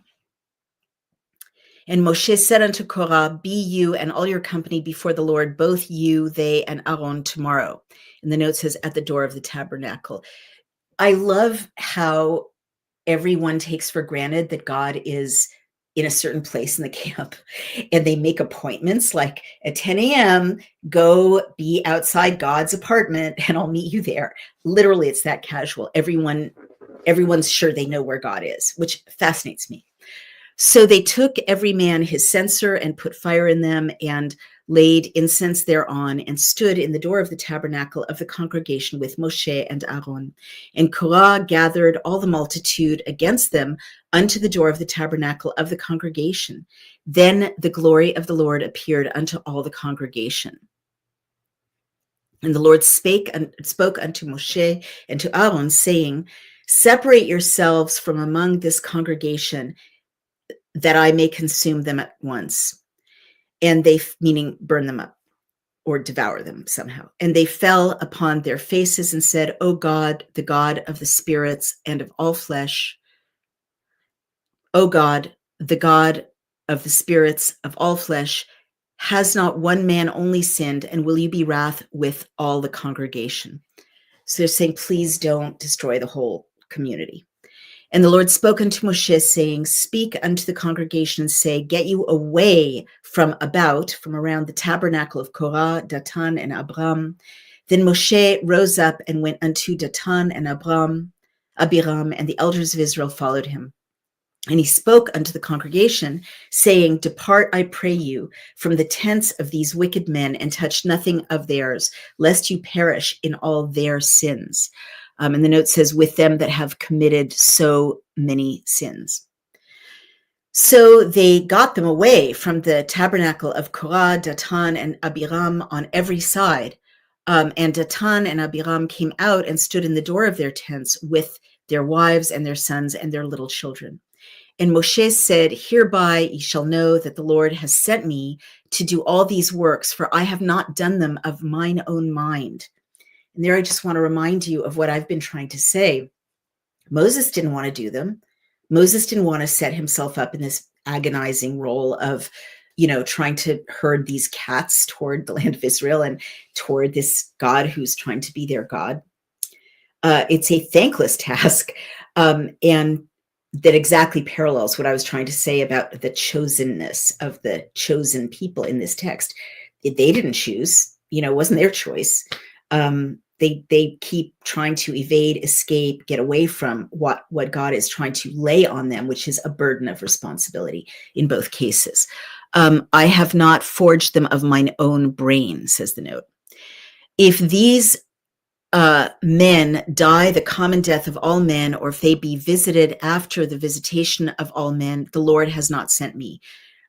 Speaker 1: And Moshe said unto Korah, be you and all your company before the Lord, both you, they, and Aaron tomorrow. And the note says, at the door of the tabernacle. I love how everyone takes for granted that God is in a certain place in the camp, and they make appointments like at 10 a.m., go be outside God's apartment and I'll meet you there. Literally, it's that casual. Everyone's sure they know where God is, which fascinates me. So they took every man his censer and put fire in them and laid incense thereon and stood in the door of the tabernacle of the congregation with Moshe and Aaron. And Korah gathered all the multitude against them unto the door of the tabernacle of the congregation. Then the glory of the Lord appeared unto all the congregation. And the Lord spoke unto Moshe and to Aaron, saying, separate yourselves from among this congregation, that I may consume them at once. And they, meaning burn them up or devour them somehow. And they fell upon their faces and said, O God, the God of the spirits and of all flesh, O God, the God of the spirits of all flesh, has not one man only sinned, and will you be wrath with all the congregation? So they're saying, please don't destroy the whole community. And the Lord spoke unto Moshe, saying, speak unto the congregation and say, get you away from around the tabernacle of Korah, Datan, and Abiram. Then Moshe rose up and went unto Datan and Abiram, and the elders of Israel followed him. And he spoke unto the congregation, saying, depart, I pray you, from the tents of these wicked men, and touch nothing of theirs, lest you perish in all their sins. And the note says, with them that have committed so many sins. So they got them away from the tabernacle of Korah, Datan, and Abiram on every side. And Datan and Abiram came out and stood in the door of their tents with their wives and their sons and their little children. And Moshe said, hereby ye shall know that the Lord has sent me to do all these works, for I have not done them of mine own mind. And there I just want to remind you of what I've been trying to say. Moses didn't want to do them. Moses didn't want to set himself up in this agonizing role of, trying to herd these cats toward the land of Israel and toward this God who's trying to be their God. It's a thankless task. And that exactly parallels what I was trying to say about the chosenness of the chosen people in this text. They didn't choose, it wasn't their choice. They keep trying to evade, escape, get away from what God is trying to lay on them, which is a burden of responsibility in both cases. I have not forged them of mine own brain, says the note. If these men die the common death of all men, or if they be visited after the visitation of all men, the Lord has not sent me.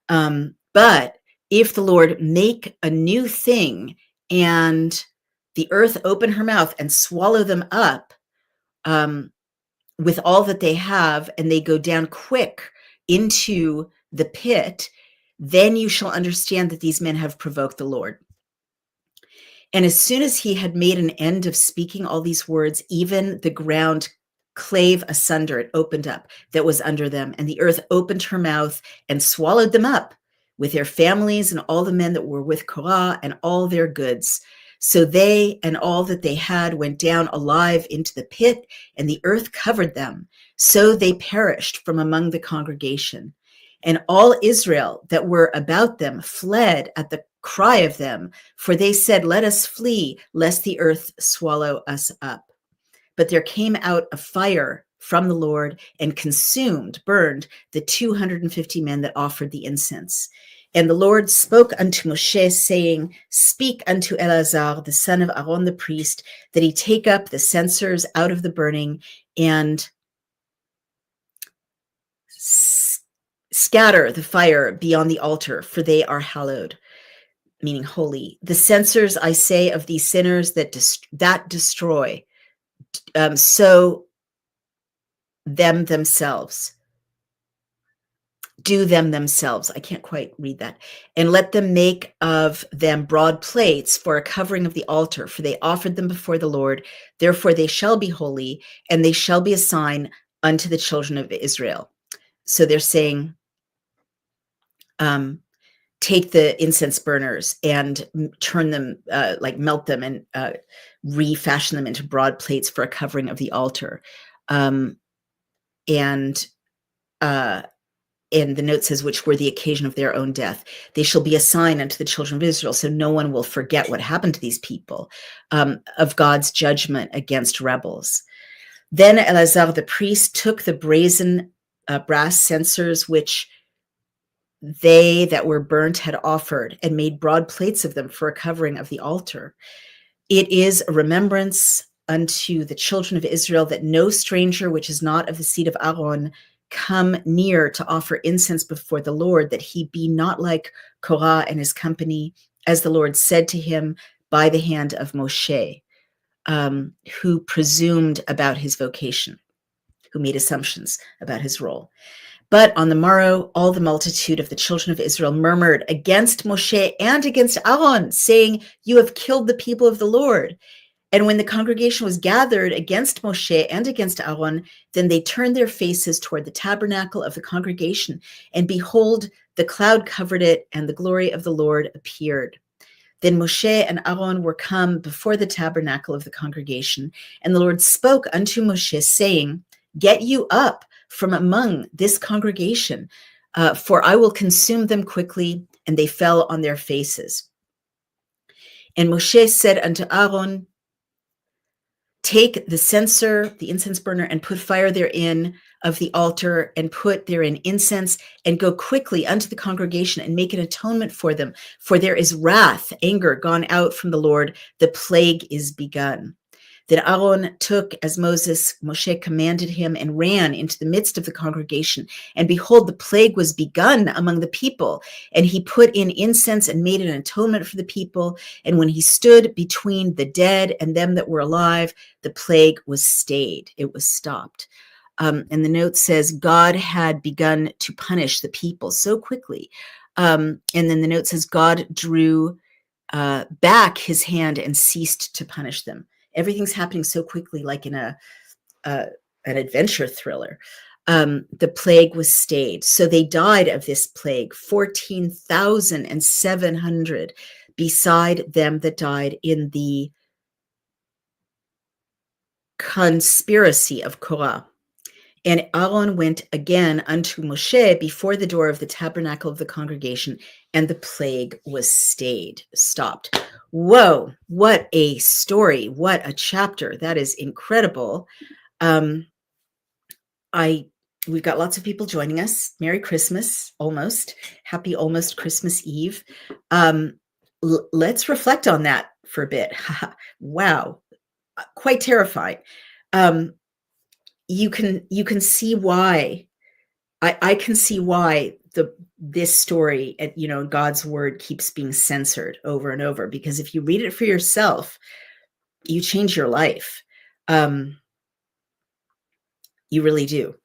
Speaker 1: But if the Lord make a new thing and the earth open her mouth and swallow them up with all that they have, and they go down quick into the pit, then you shall understand that these men have provoked the Lord. And as soon as he had made an end of speaking all these words, even the ground clave asunder, it opened up, that was under them. And the earth opened her mouth and swallowed them up with their families and all the men that were with Korah and all their goods. So they and all that they had went down alive into the pit, and the earth covered them. So they perished from among the congregation. And all Israel that were about them fled at the cry of them, for they said, let us flee, lest the earth swallow us up. But there came out a fire from the Lord and burned the 250 men that offered the incense. And the Lord spoke unto Moshe, saying, speak unto Eleazar, the son of Aaron the priest, that he take up the censers out of the burning and scatter the fire beyond the altar, for they are hallowed, meaning holy. The censers, I say, of these sinners that destroy, so them themselves. Do them themselves. I can't quite read that. And let them make of them broad plates for a covering of the altar, for they offered them before the Lord. Therefore they shall be holy, and they shall be a sign unto the children of Israel. So they're saying, take the incense burners and turn them, melt them and refashion them into broad plates for a covering of the altar. And the note says, which were the occasion of their own death. They shall be a sign unto the children of Israel, so no one will forget what happened to these people, of God's judgment against rebels. Then Eleazar the priest took the brazen brass censers, which they that were burnt had offered, and made broad plates of them for a covering of the altar. It is a remembrance unto the children of Israel that no stranger which is not of the seed of Aaron come near to offer incense before the Lord, that he be not like Korah and his company, as the Lord said to him by the hand of Moshe, who presumed about his vocation, who made assumptions about his role. But on the morrow, all the multitude of the children of Israel murmured against Moshe and against Aaron, saying, you have killed the people of the Lord. And when the congregation was gathered against Moshe and against Aaron, then they turned their faces toward the tabernacle of the congregation, and behold, the cloud covered it, and the glory of the Lord appeared. Then Moshe and Aaron were come before the tabernacle of the congregation, and the Lord spoke unto Moshe, saying, get you up, from among this congregation, for I will consume them quickly. And they fell on their faces. And Moshe said unto Aaron, take the censer, the incense burner, and put fire therein of the altar, and put therein incense, and go quickly unto the congregation, and make an atonement for them. For there is wrath, anger gone out from the Lord, the plague is begun. Then Aaron took as Moshe commanded him, and ran into the midst of the congregation. And behold, the plague was begun among the people. And he put in incense and made an atonement for the people. And when he stood between the dead and them that were alive, the plague was stayed. It was stopped. And the note says God had begun to punish the people so quickly. And then the note says God drew back his hand and ceased to punish them. Everything's happening so quickly, like in an adventure thriller. The plague was stayed. So they died of this plague, 14,700, beside them that died in the conspiracy of Korah. And Aaron went again unto Moshe before the door of the tabernacle of the congregation, and the plague was stayed, stopped. Whoa, what a story. What a chapter. That is incredible. We've got lots of people joining us. Merry Christmas, almost. Happy almost Christmas Eve. Let's reflect on that for a bit. Wow, quite terrifying. You can see why I can see why this story, God's word keeps being censored over and over, because if you read it for yourself, you change your life. You really do.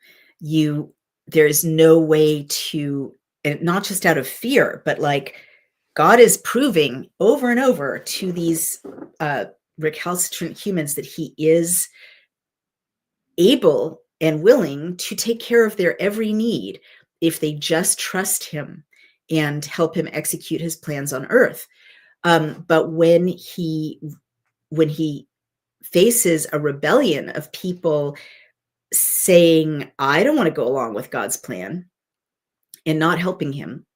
Speaker 1: There is no way to, and not just out of fear, but like God is proving over and over to these recalcitrant humans that he is able and willing to take care of their every need if they just trust him and help him execute his plans on earth. But when he faces a rebellion of people saying, I don't want to go along with God's plan, and not helping him,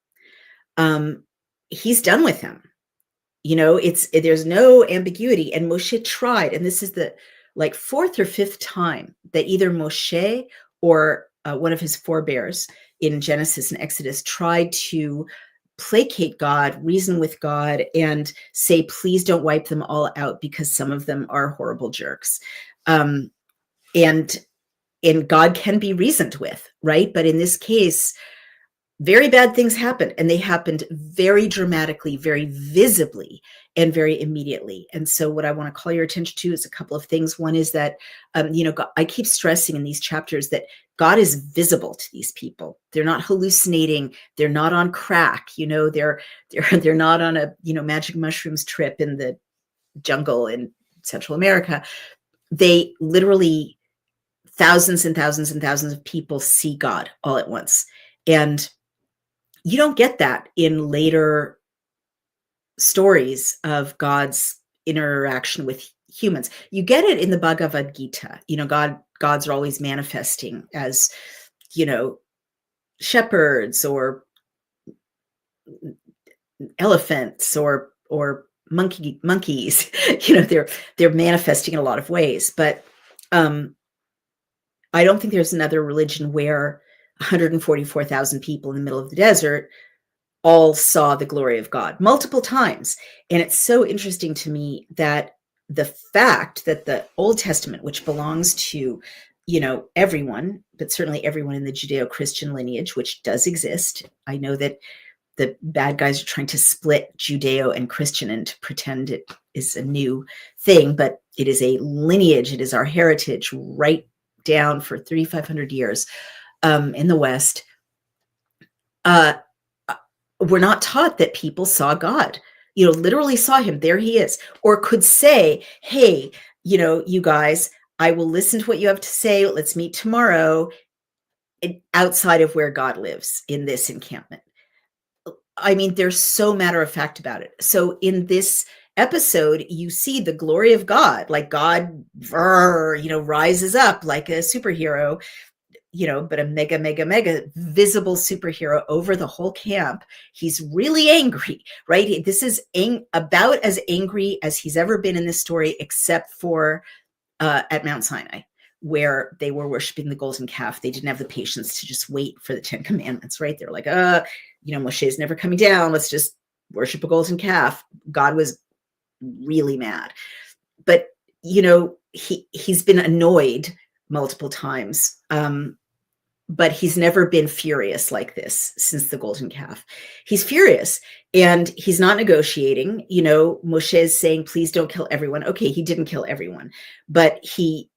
Speaker 1: he's done with them. There's no ambiguity. And Moshe tried, and this is the fourth or fifth time that either Moshe or one of his forebears in Genesis and Exodus tried to placate God, reason with God, and say, please don't wipe them all out because some of them are horrible jerks. And God can be reasoned with, right? But in this case, very bad things happened, and they happened very dramatically, very visibly, and very immediately. And so what I want to call your attention to is a couple of things. One is that, God, I keep stressing in these chapters that God is visible to these people. They're not hallucinating. They're not on crack. They're not on a, magic mushrooms trip in the jungle in Central America. They literally, thousands and thousands and thousands of people see God all at once. And you don't get that in later stories of God's interaction with humans. You get it in the Bhagavad Gita. Gods are always manifesting as, shepherds or elephants or monkeys. They're manifesting in a lot of ways. But I don't think there's another religion where 144,000 people in the middle of the desert all saw the glory of God multiple times. And it's so interesting to me that the fact that the Old Testament, which belongs to, everyone, but certainly everyone in the Judeo-Christian lineage, which does exist. I know that the bad guys are trying to split Judeo and Christian and to pretend it is a new thing, but it is a lineage. It is our heritage right down for 3,500 years. In the West, we're not taught that people saw God, literally saw him. There he is. Or could say, hey, you guys, I will listen to what you have to say. Let's meet tomorrow outside of where God lives in this encampment. I mean, they're so matter of fact about it. So in this episode, you see the glory of God, like God, rises up like a superhero, but a mega visible superhero over the whole camp. He's really angry, right? This is about as angry as he's ever been in this story, except for at Mount Sinai, where they were worshiping the golden calf. They didn't have the patience to just wait for the 10 commandments, right? They're like, Moshe's never coming down. Let's just worship a golden calf. God was really mad. But, he's been annoyed multiple times. But he's never been furious like this since the golden calf. He's furious and he's not negotiating. Moshe is saying, please don't kill everyone. Okay, he didn't kill everyone, but he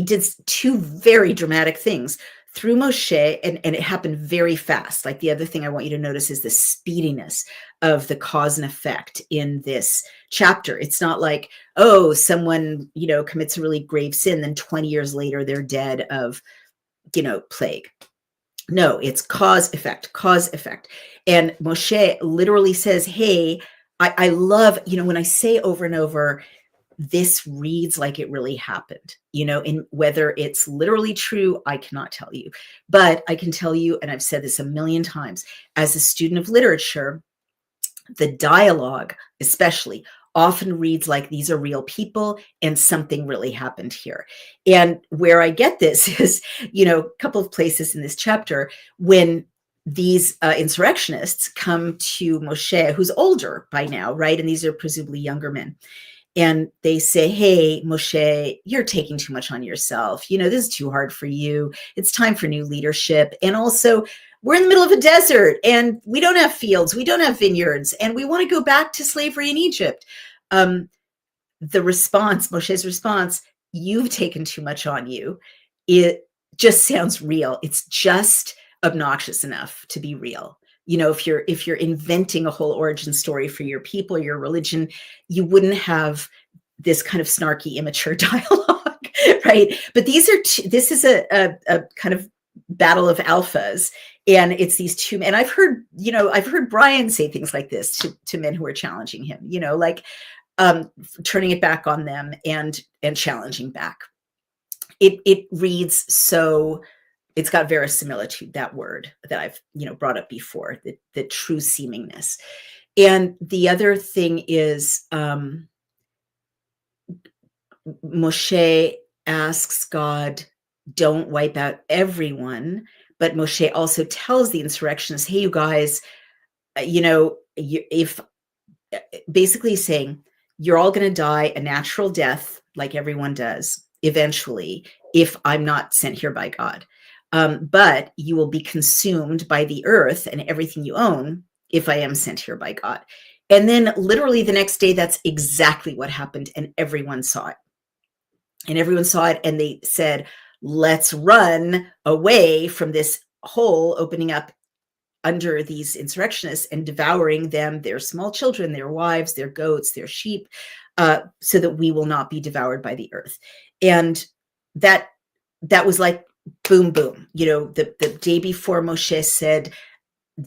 Speaker 1: did two very dramatic things through Moshe, and it happened very fast. Like, the other thing I want you to notice is the speediness of the cause and effect in this chapter. It's not like, someone, commits a really grave sin, then 20 years later they're dead of plague. No, it's cause effect. And Moshe literally says, hey, I love, when I say over and over, this reads like it really happened, in whether it's literally true, I cannot tell you, but I can tell you, and I've said this a million times, as a student of literature, the dialogue especially often reads like these are real people and something really happened here. And where I get this is, a couple of places in this chapter when these insurrectionists come to Moshe, who's older by now, right? And these are presumably younger men. And they say, hey, Moshe, you're taking too much on yourself. This is too hard for you. It's time for new leadership. And also, we're in the middle of a desert and we don't have fields. We don't have vineyards. And we want to go back to slavery in Egypt. Moshe's response, you've taken too much on you. It just sounds real. It's just obnoxious enough to be real. If you're inventing a whole origin story for your people, your religion, you wouldn't have this kind of snarky, immature dialogue, right? But this is a kind of battle of alphas, and it's these two men. I've heard Brian say things like this to men who are challenging him, turning it back on them and challenging back. It reads so. It's got verisimilitude, that word that I've brought up before, the true seemingness. And the other thing is Moshe asks God, don't wipe out everyone. But Moshe also tells the insurrectionists, hey, you guys, if basically saying you're all going to die a natural death like everyone does eventually if I'm not sent here by God. But you will be consumed by the earth and everything you own if I am sent here by God. And then literally the next day, that's exactly what happened. And everyone saw it. And they said, let's run away from this hole opening up under these insurrectionists and devouring them, their small children, their wives, their goats, their sheep, so that we will not be devoured by the earth. And that was like, boom, boom. The day before Moshe said,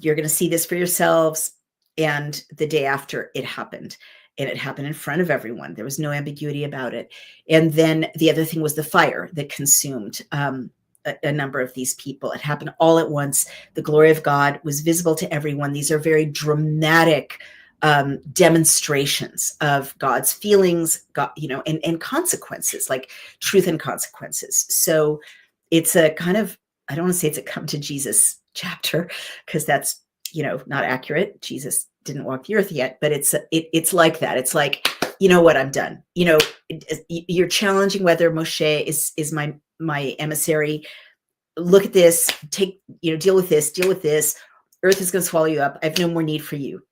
Speaker 1: you're going to see this for yourselves. And the day after, it happened. And it happened in front of everyone. There was no ambiguity about it. And then the other thing was the fire that consumed a number of these people. It happened all at once. The glory of God was visible to everyone. These are very dramatic demonstrations of God's feelings, God, and consequences, like truth and consequences. So it's a kind of, I don't want to say it's a come to Jesus chapter, because that's, not accurate. Jesus didn't walk the earth yet, but it's like that. It's like, what, I'm done. You're challenging whether Moshe is my emissary. Look at this, deal with this. Earth is going to swallow you up. I have no more need for you.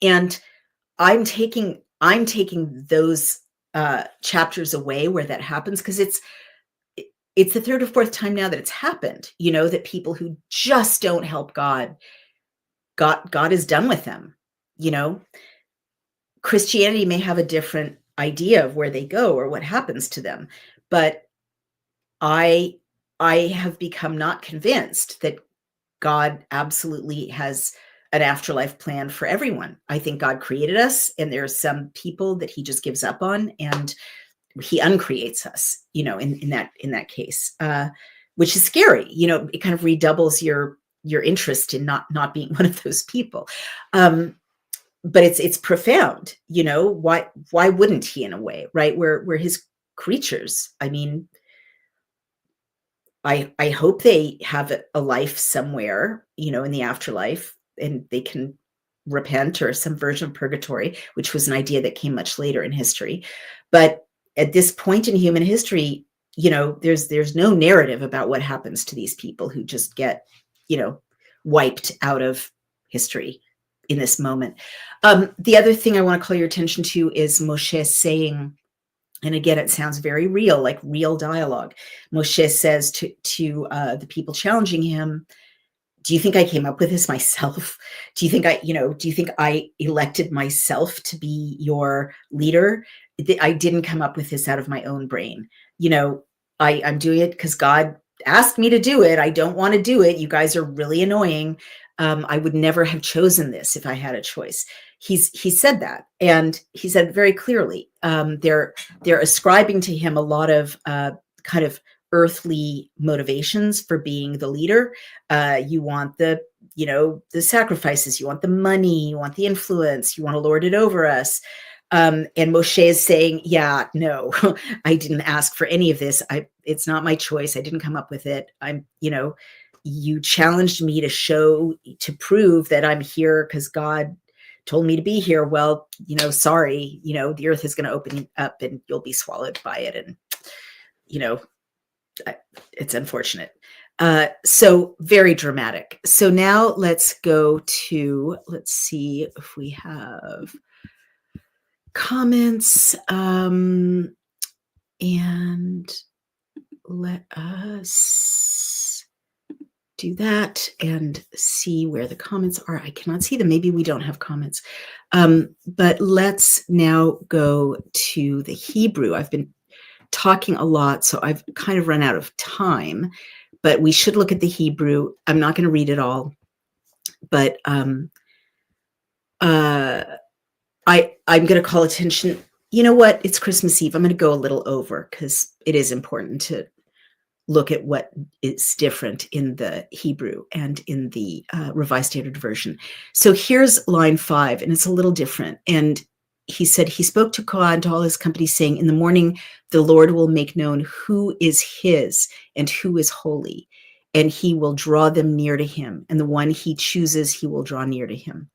Speaker 1: And I'm taking those chapters away where that happens, because it's the third or fourth time now that it's happened, that people who just don't help God is done with them. Christianity may have a different idea of where they go or what happens to them, but I have become not convinced that God absolutely has an afterlife plan for everyone. I think God created us, and there are some people that he just gives up on, and he uncreates us, in that case. which is scary. It kind of redoubles your interest in not being one of those people. But it's profound. Why wouldn't he, in a way, right? We're his creatures. I mean, I hope they have a life somewhere, in the afterlife, and they can repent, or some version of purgatory, which was an idea that came much later in history. But at this point in human history, there's no narrative about what happens to these people who just get, wiped out of history in this moment. The other thing I want to call your attention to is Moshe saying, and again, it sounds very real, like real dialogue. Moshe says to the people challenging him, do you think I came up with this myself? Do you think I elected myself to be your leader? I didn't come up with this out of my own brain. I'm doing it because God asked me to do it. I don't want to do it. You guys are really annoying. I would never have chosen this if I had a choice. He said that, and he said very clearly. They're ascribing to him a lot of kind of earthly motivations for being the leader. You want the sacrifices, you want the money, you want the influence, you want to lord it over us. And Moshe is saying, yeah, no, I didn't ask for any of this. It's not my choice. I didn't come up with it. You challenged me to prove that I'm here because God told me to be here. Well, sorry, the earth is going to open up and you'll be swallowed by it. And, it's unfortunate. So very dramatic. So now let's see if we have comments, and let us do that and see where the comments are. I cannot see them. Maybe we don't have comments. But let's now go to the Hebrew. I've been talking a lot, so I've kind of run out of time, but we should look at the Hebrew. I'm not going to read it all, but I'm going to call attention. You know what? It's Christmas Eve. I'm going to go a little over because it is important to look at what is different in the Hebrew and in the Revised Standard Version. So here's line 5, and it's a little different. And he said, he spoke to Korah and to all his company, saying, in the morning, the Lord will make known who is his and who is holy, and he will draw them near to him. And the one he chooses, he will draw near to him.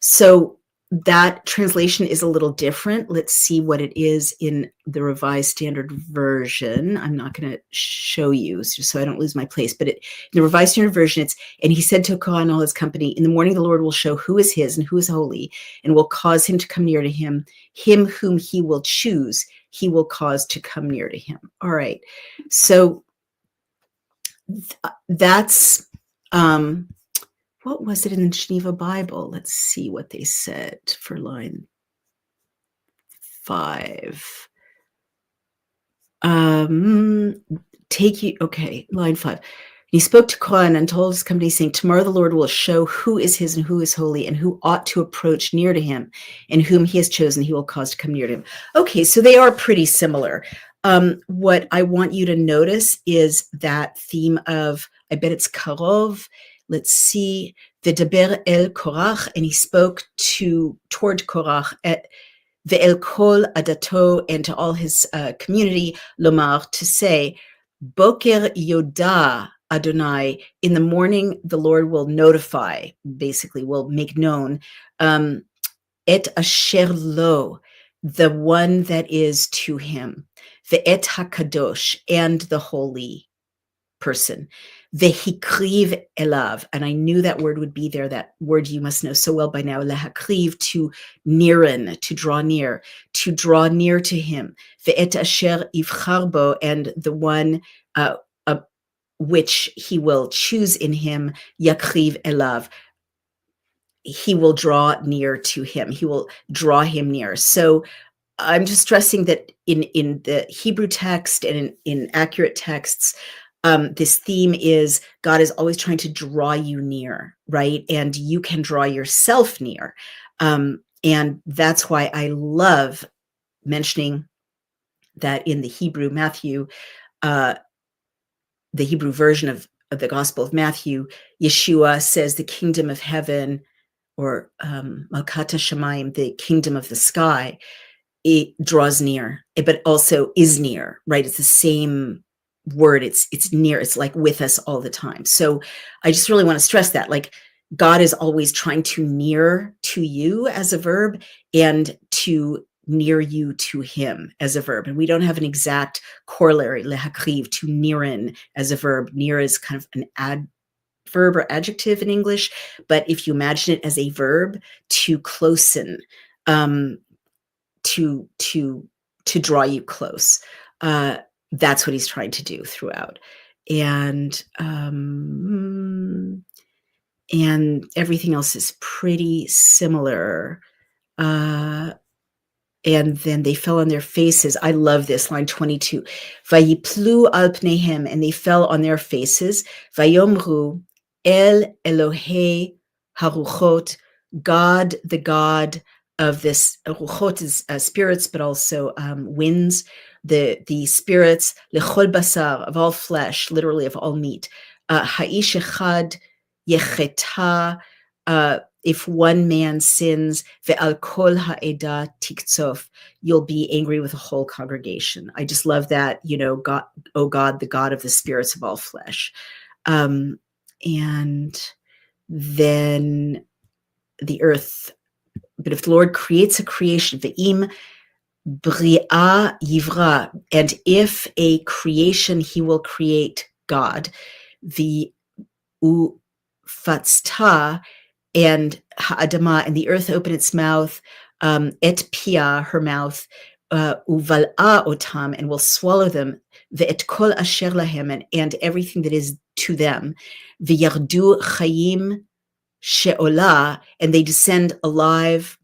Speaker 1: So that translation is a little different. Let's see what it is in the Revised Standard Version. I'm not going to show you so I don't lose my place, but in the Revised Standard Version, it's, and he said to Korah and all his company, in the morning the Lord will show who is his and who is holy, and will cause him to come near to him. Him whom he will choose, he will cause to come near to him. All right. So that's, what was it in the Geneva Bible? Let's see what they said for line 5. Line 5. He spoke to Korah and told his company, saying, tomorrow the Lord will show who is his and who is holy, and who ought to approach near to him, and whom he has chosen, he will cause to come near to him. Okay, so they are pretty similar. What I want you to notice is that theme of, I bet it's karov. Let's see, V'daber el Korach, and he spoke toward Korach, Ve'el kol adato, and to all his community, lomar, to say, Boker yoda Adonai, in the morning the Lord will notify, basically will make known, et asher lo, the one that is to him, ve'et hakadosh, and the holy person, vehikriv elav, and I knew that word would be there, that word you must know so well by now, lehakriv, to nearen, to draw near to him, ve'et asher ivchar bo, and the one which he will choose in him, yakriv elav, he will draw near to him, he will draw him near. So I'm just stressing that in the Hebrew text and in accurate texts, this theme is God is always trying to draw you near, right? And you can draw yourself near. And that's why I love mentioning that in the Hebrew Matthew, the Hebrew version of the Gospel of Matthew, Yeshua says the kingdom of heaven, or Malkat Shamayim, the kingdom of the sky, it draws near, but also is near, right? It's the same word. It's near. It's like with us all the time. So I just really want to stress that, like, God is always trying to near to you as a verb, and to near you to him as a verb. And we don't have an exact corollary, lehakriv, to nearin as a verb. Near is kind of an adverb or adjective in English, but if you imagine it as a verb, to closen, to draw you close, that's what he's trying to do throughout. And everything else is pretty similar. And then they fell on their faces. I love this, line 22. Vayiplu al pnehem, and they fell on their faces. Vayomru el Elohei haruchot, God, the God of this. Ruchot is spirits, but also winds. The spirits, lechol basar, of all flesh, literally of all meat. Ha'ish echad yecheta, if one man sins, ve'al kol ha'eda tiktsof, you'll be angry with the whole congregation. I just love that, God, oh God, the God of the spirits of all flesh. And then the earth. But if the Lord creates a creation, ve'im bria yivra, and if a creation he will create, God, the ufatzta, and ha'adama, and the earth opened its mouth, et pia, her mouth, uval'a otam, and will swallow them, ve'et kol asher lahem, and everything that is to them, ve'yardu chayim she'ola, and they descend alive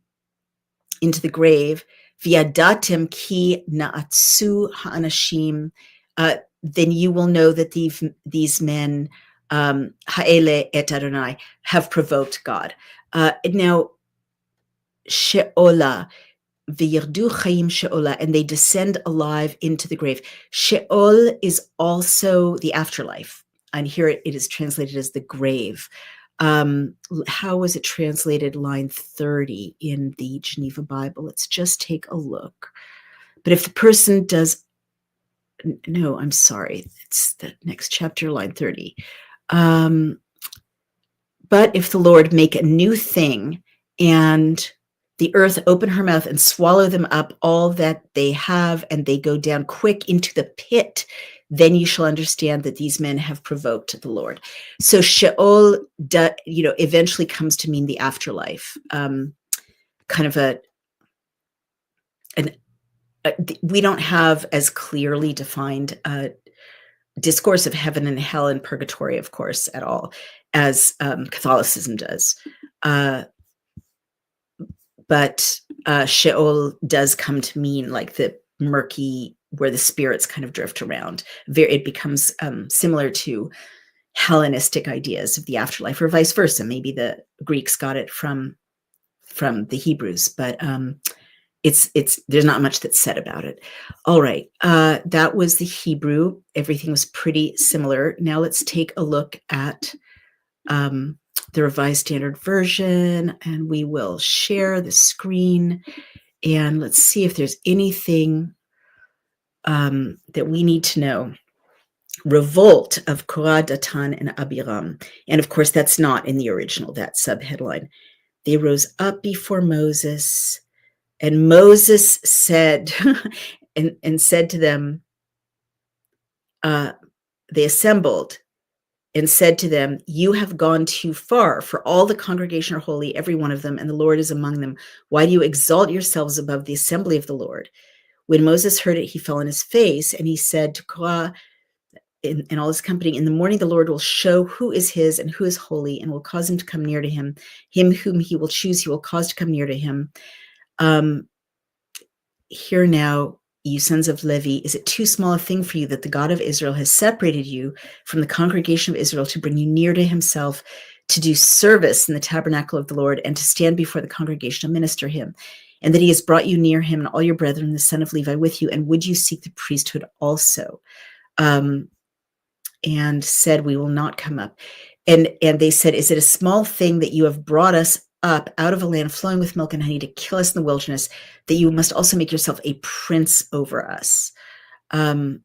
Speaker 1: into the grave, v'yadatem ki na'atsu ha'anashim, then you will know that these men, ha'ele et Adonai, have provoked God. Now, she'ola, v'yirdu chayim she'ola, and they descend alive into the grave. She'ol is also the afterlife, and here it is translated as the grave. How was it translated? Line 30 in the Geneva Bible. Let's just take a look. But if the person does, no, I'm sorry, it's the next chapter, line 30. But if the Lord make a new thing, and the earth open her mouth and swallow them up, all that they have, and they go down quick into the pit, then you shall understand that these men have provoked the Lord. So Sheol, eventually comes to mean the afterlife. Kind of we don't have as clearly defined discourse of heaven and hell and purgatory, of course, at all, as Catholicism does. But Sheol does come to mean like the murky, where the spirits kind of drift around. It becomes similar to Hellenistic ideas of the afterlife, or vice versa. Maybe the Greeks got it from the Hebrews, but there's not much that's said about it. All right, that was the Hebrew. Everything was pretty similar. Now let's take a look at the Revised Standard Version, and we will share the screen, and let's see if there's anything that we need to know. Revolt of Korah, Datan, and Abiram. And of course, that's not in the original, that subheadline. They rose up before Moses, and Moses said, and said to them, they assembled and said to them, you have gone too far, for all the congregation are holy, every one of them, and the Lord is among them. Why do you exalt yourselves above the assembly of the Lord? When Moses heard it, he fell on his face, and he said to Korah and all his company, in the morning the Lord will show who is his and who is holy, and will cause him to come near to him. Him whom he will choose, he will cause to come near to him. Hear now, you sons of Levi, is it too small a thing for you that the God of Israel has separated you from the congregation of Israel to bring you near to himself, to do service in the tabernacle of the Lord, and to stand before the congregation and minister him? And that he has brought you near him and all your brethren, the son of Levi, with you, and would you seek the priesthood also? and said, "We will not come up." And they said, "Is it a small thing that you have brought us up out of a land flowing with milk and honey to kill us in the wilderness, that you must also make yourself a prince over us?" And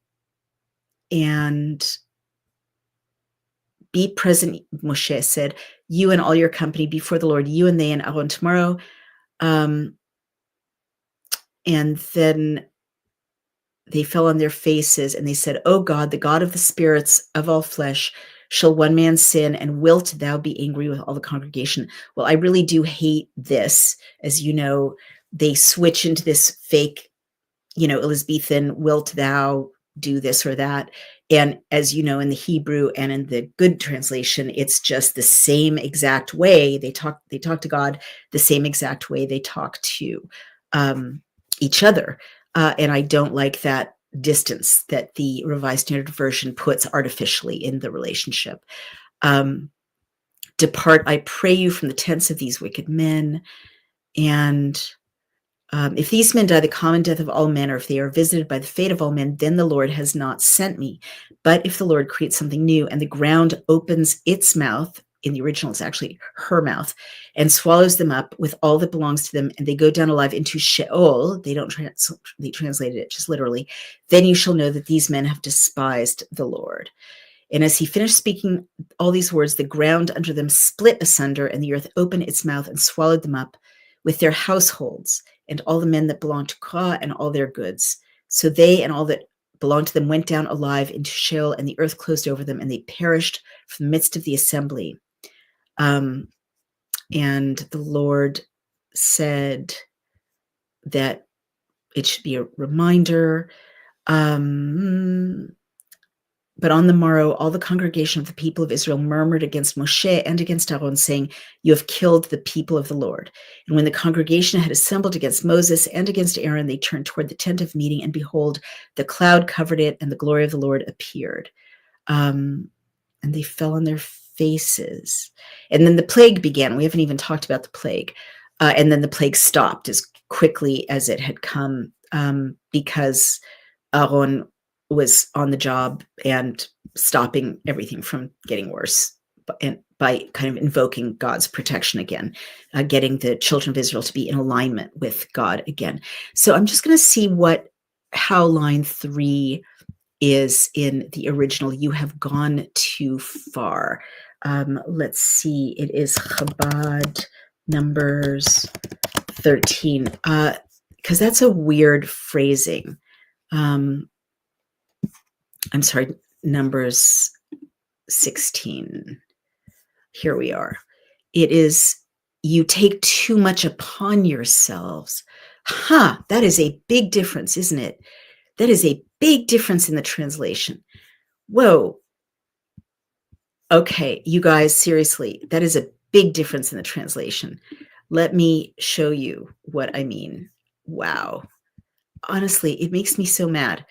Speaker 1: "Be present," Moshe said, "you and all your company before the Lord, you and they and Aaron tomorrow." And then they fell on their faces and they said, "O God, the God of the spirits of all flesh, shall one man sin, and wilt thou be angry with all the congregation?" Well, I really do hate this. As you know, they switch into this fake, Elizabethan, "wilt thou do this or that?" And as you know, in the Hebrew and in the good translation, it's just the same exact way they talk to God, the same exact way they talk to each other. And I don't like that distance that the Revised Standard Version puts artificially in the relationship. "Depart, I pray you, from the tents of these wicked men. And if these men die the common death of all men, or if they are visited by the fate of all men, then the Lord has not sent me. But if the Lord creates something new, and the ground opens its mouth," in the original it's actually her mouth, "and swallows them up with all that belongs to them, and they go down alive into Sheol," they don't they translated it just literally, "then you shall know that these men have despised the Lord." And as he finished speaking all these words, the ground under them split asunder, and the earth opened its mouth and swallowed them up with their households, and all the men that belonged to Korah and all their goods. So they and all that belonged to them went down alive into Sheol, and the earth closed over them, and they perished from the midst of the assembly. And the Lord said that it should be a reminder. But on the morrow, all the congregation of the people of Israel murmured against Moshe and against Aaron, saying, "You have killed the people of the Lord." And when the congregation had assembled against Moses and against Aaron, they turned toward the tent of meeting, and behold, the cloud covered it, and the glory of the Lord appeared. And they fell on their faces. And then the plague began. We haven't even talked about the plague. And then the plague stopped as quickly as it had come, because Aaron was on the job and stopping everything from getting worse, and by kind of invoking God's protection again, getting the children of Israel to be in alignment with God again. So I'm just going to see how line 3 is in the original. "You have gone too far." Let's see. It is Chabad Numbers 13, because that's a weird phrasing. I'm sorry, Numbers 16. Here we are. It is, "You take too much upon yourselves." That is a big difference, isn't it? That is a big difference in the translation. Whoa. Okay, you guys, seriously, that is a big difference in the translation. Let me show you what I mean. Wow. Honestly, it makes me so mad.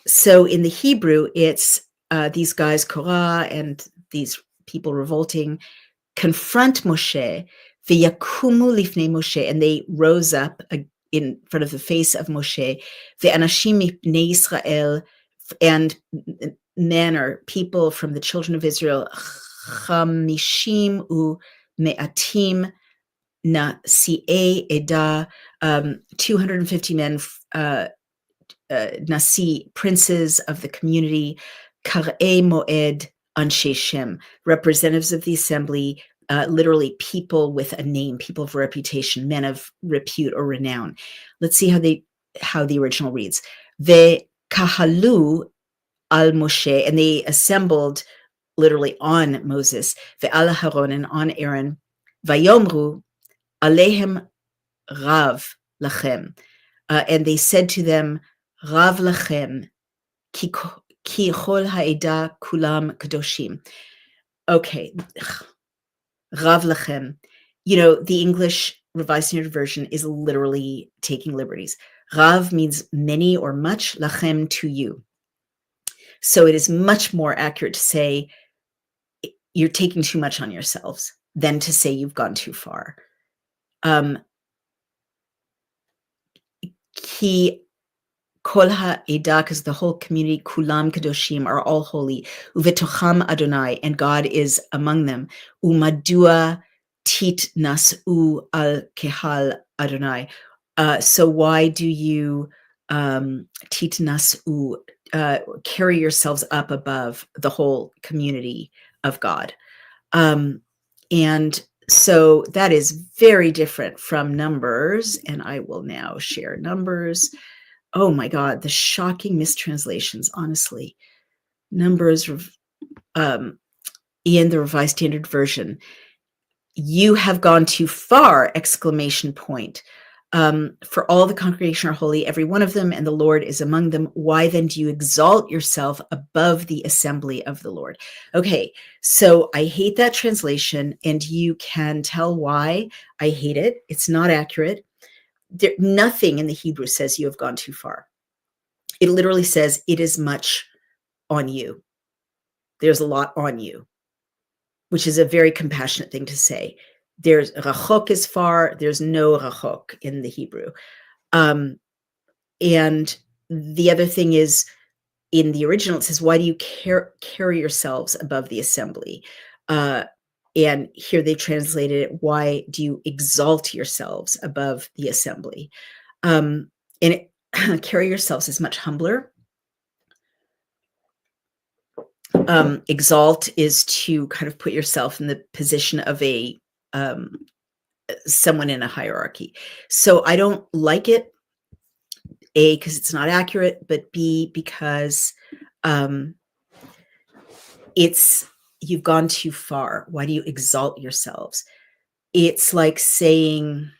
Speaker 1: So in the Hebrew, it's these guys, Korah, and these people revolting, confront Moshe, v'yakumu lifnei Moshe, and they rose up in front of the face of Moshe, ve'anashim mipnei Yisrael, and men or people from the children of Israel, chamishim u me'atim nasi'ei eda, 250 men, nasi, princes of the community, kar'ei moed anshe Shem, representatives of the assembly, literally people with a name, people of reputation, men of repute or renown. Let's see how the original reads. Ve kahalu al Moshe, and they assembled literally on Moses, ve al Haron, and on Aaron, vayomru alehem rav lachem, and they said to them, Rav lachem, ki chol ha'eda kulam kadoshim. Okay, Rav lachem. The English Revised Standard Version is literally taking liberties. Rav means many or much, lachem, to you. So it is much more accurate to say you're taking too much on yourselves than to say you've gone too far. Ki Kol ha'eda, because the whole community, kulam kadoshim, are all holy. Uvetocham Adonai, and God is among them. Umadua tit nasu al kehal Adonai. So why do you tit nasu, carry yourselves up above the whole community of God? And so that is very different from Numbers, and I will now share Numbers. Oh my God, the shocking mistranslations, honestly. Numbers in the Revised Standard Version. You have gone too far, exclamation point. For all the congregation are holy, every one of them, and the Lord is among them. Why then do you exalt yourself above the assembly of the Lord? Okay, so I hate that translation, and you can tell why I hate it. It's not accurate. Nothing in the Hebrew says you have gone too far. It literally says it is much on you. There's a lot on you, which is a very compassionate thing to say. There's rachok is far. There's no rachok in the Hebrew. And the other thing is, in the original, it says, why do you carry yourselves above the assembly? And here they translated it, why do you exalt yourselves above the assembly? And carry yourselves is much humbler. Exalt is to kind of put yourself in the position of a someone in a hierarchy. So I don't like it, A, because it's not accurate, but B, because you've gone too far. Why do you exalt yourselves? It's like saying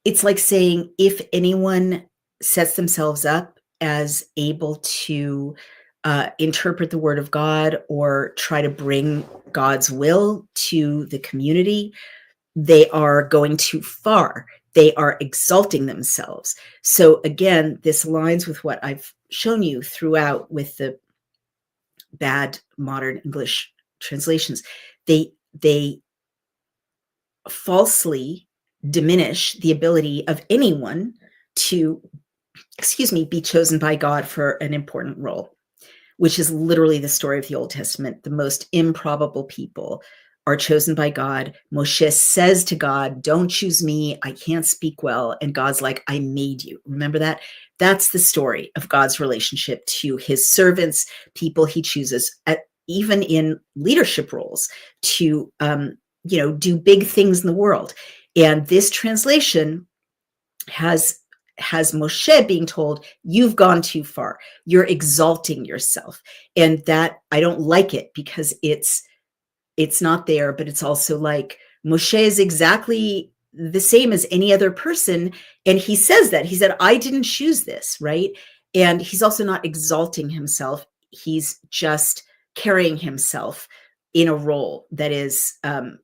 Speaker 1: if anyone sets themselves up as able to interpret the word of God or try to bring God's will to the community, they are going too far. They are exalting themselves. So again, this aligns with what I've shown you throughout with the bad modern English translations. They falsely diminish the ability of anyone to, be chosen by God for an important role, which is literally the story of the Old Testament. The most improbable people are chosen by God. Moshe says to God, don't choose me. I can't speak well. And God's like, I made you. Remember that? That's the story of God's relationship to his servants, people he chooses, even in leadership roles, to do big things in the world. And this translation has Moshe being told, you've gone too far. You're exalting yourself. And that, I don't like it, because it's not there, but it's also like Moshe is exactly the same as any other person. And he says that. He said, I didn't choose this, right? And he's also not exalting himself. He's just carrying himself in a role that is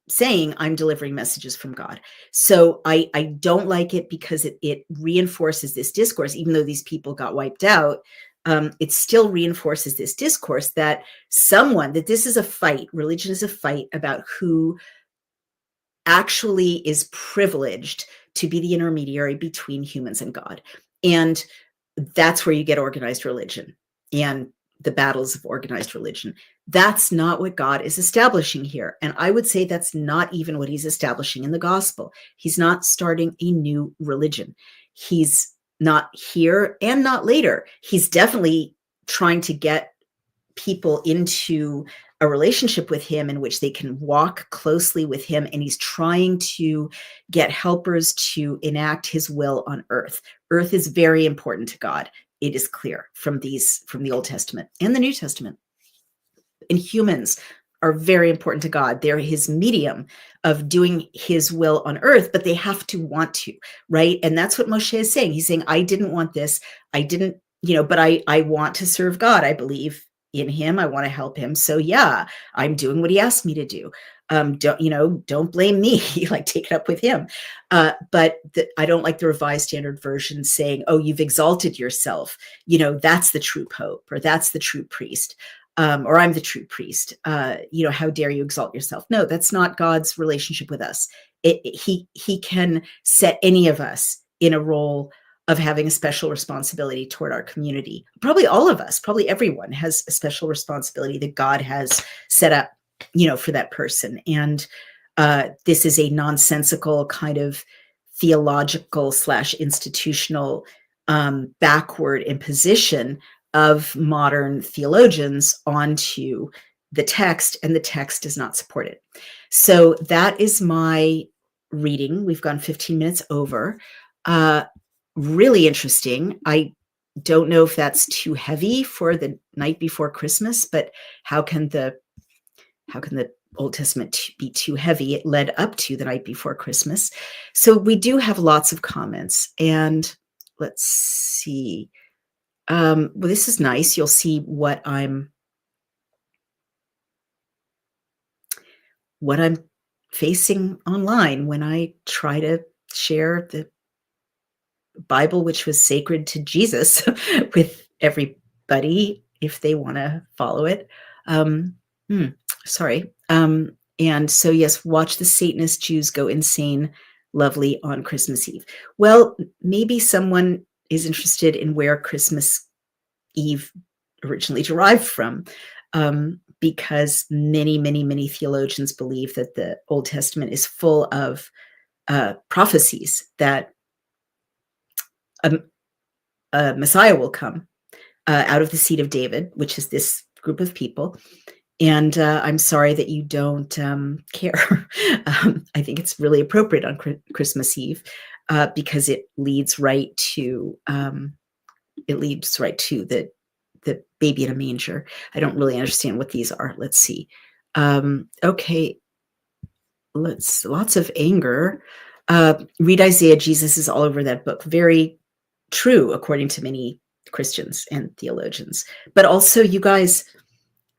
Speaker 1: saying, I'm delivering messages from God. So I don't like it, because it reinforces this discourse. Even though these people got wiped out, it still reinforces this discourse that this is a fight. Religion is a fight about who actually is privileged to be the intermediary between humans and God. And that's where you get organized religion and the battles of organized religion. That's not what God is establishing here. And I would say that's not even what he's establishing in the gospel. He's not starting a new religion. He's not here and not later. He's definitely trying to get people into a relationship with him in which they can walk closely with him. And he's trying to get helpers to enact his will on earth. Earth is very important to God. It is clear from the Old Testament and the New Testament. And humans are very important to God. They're his medium of doing his will on earth, but they have to want to, right? And that's what Moshe is saying. He's saying, I didn't want this. I didn't, but I want to serve God. I believe in him. I want to help him. So yeah, I'm doing what he asked me to do. Don't blame me, like take it up with him. But I don't like the Revised Standard Version saying, oh, you've exalted yourself. That's the true pope, or that's the true priest. Or I'm the true priest. How dare you exalt yourself? No, that's not God's relationship with us. He can set any of us in a role of having a special responsibility toward our community. Probably all of us, probably everyone has a special responsibility that God has set up, for that person. And this is a nonsensical kind of theological / institutional backward imposition of modern theologians onto the text, and the text does not support it. So that is my reading. We've gone 15 minutes over. Really interesting. I don't know if that's too heavy for the night before Christmas, but how can the Old Testament be too heavy? It led up to the night before Christmas. So we do have lots of comments, and let's see. Well, this is nice. You'll see what I'm facing online when I try to share the Bible, which was sacred to Jesus, with everybody if they want to follow it. Sorry. And so, yes, watch the Satanist Jews go insane, lovely on Christmas Eve. Well, maybe someone is interested in where Christmas Eve originally derived from, because many, many, many theologians believe that the Old Testament is full of prophecies that a Messiah will come out of the seed of David, which is this group of people. And I'm sorry that you don't care. I think it's really appropriate on Christmas Eve because it leads right to the baby in a manger. I don't really understand what these are. Let's see. Okay, lots of anger. Read Isaiah. Jesus is all over that book. Very true, according to many Christians and theologians. But also, you guys,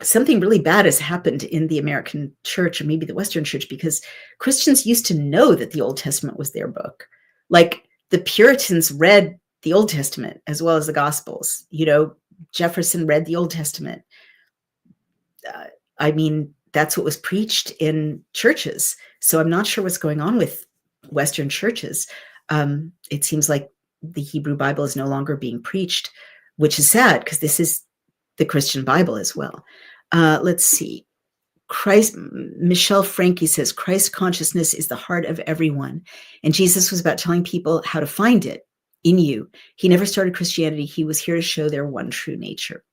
Speaker 1: something really bad has happened in the American church, or maybe the Western church, because Christians used to know that the Old Testament was their book. Like the Puritans read the Old Testament as well as the Gospels. Jefferson read the Old Testament. I mean, that's what was preached in churches. So I'm not sure what's going on with Western churches. It seems like the Hebrew Bible is no longer being preached, which is sad because this is the Christian Bible as well. Let's see. Michelle Frankie says, Christ consciousness is the heart of everyone. And Jesus was about telling people how to find it in you. He never started Christianity. He was here to show their one true nature.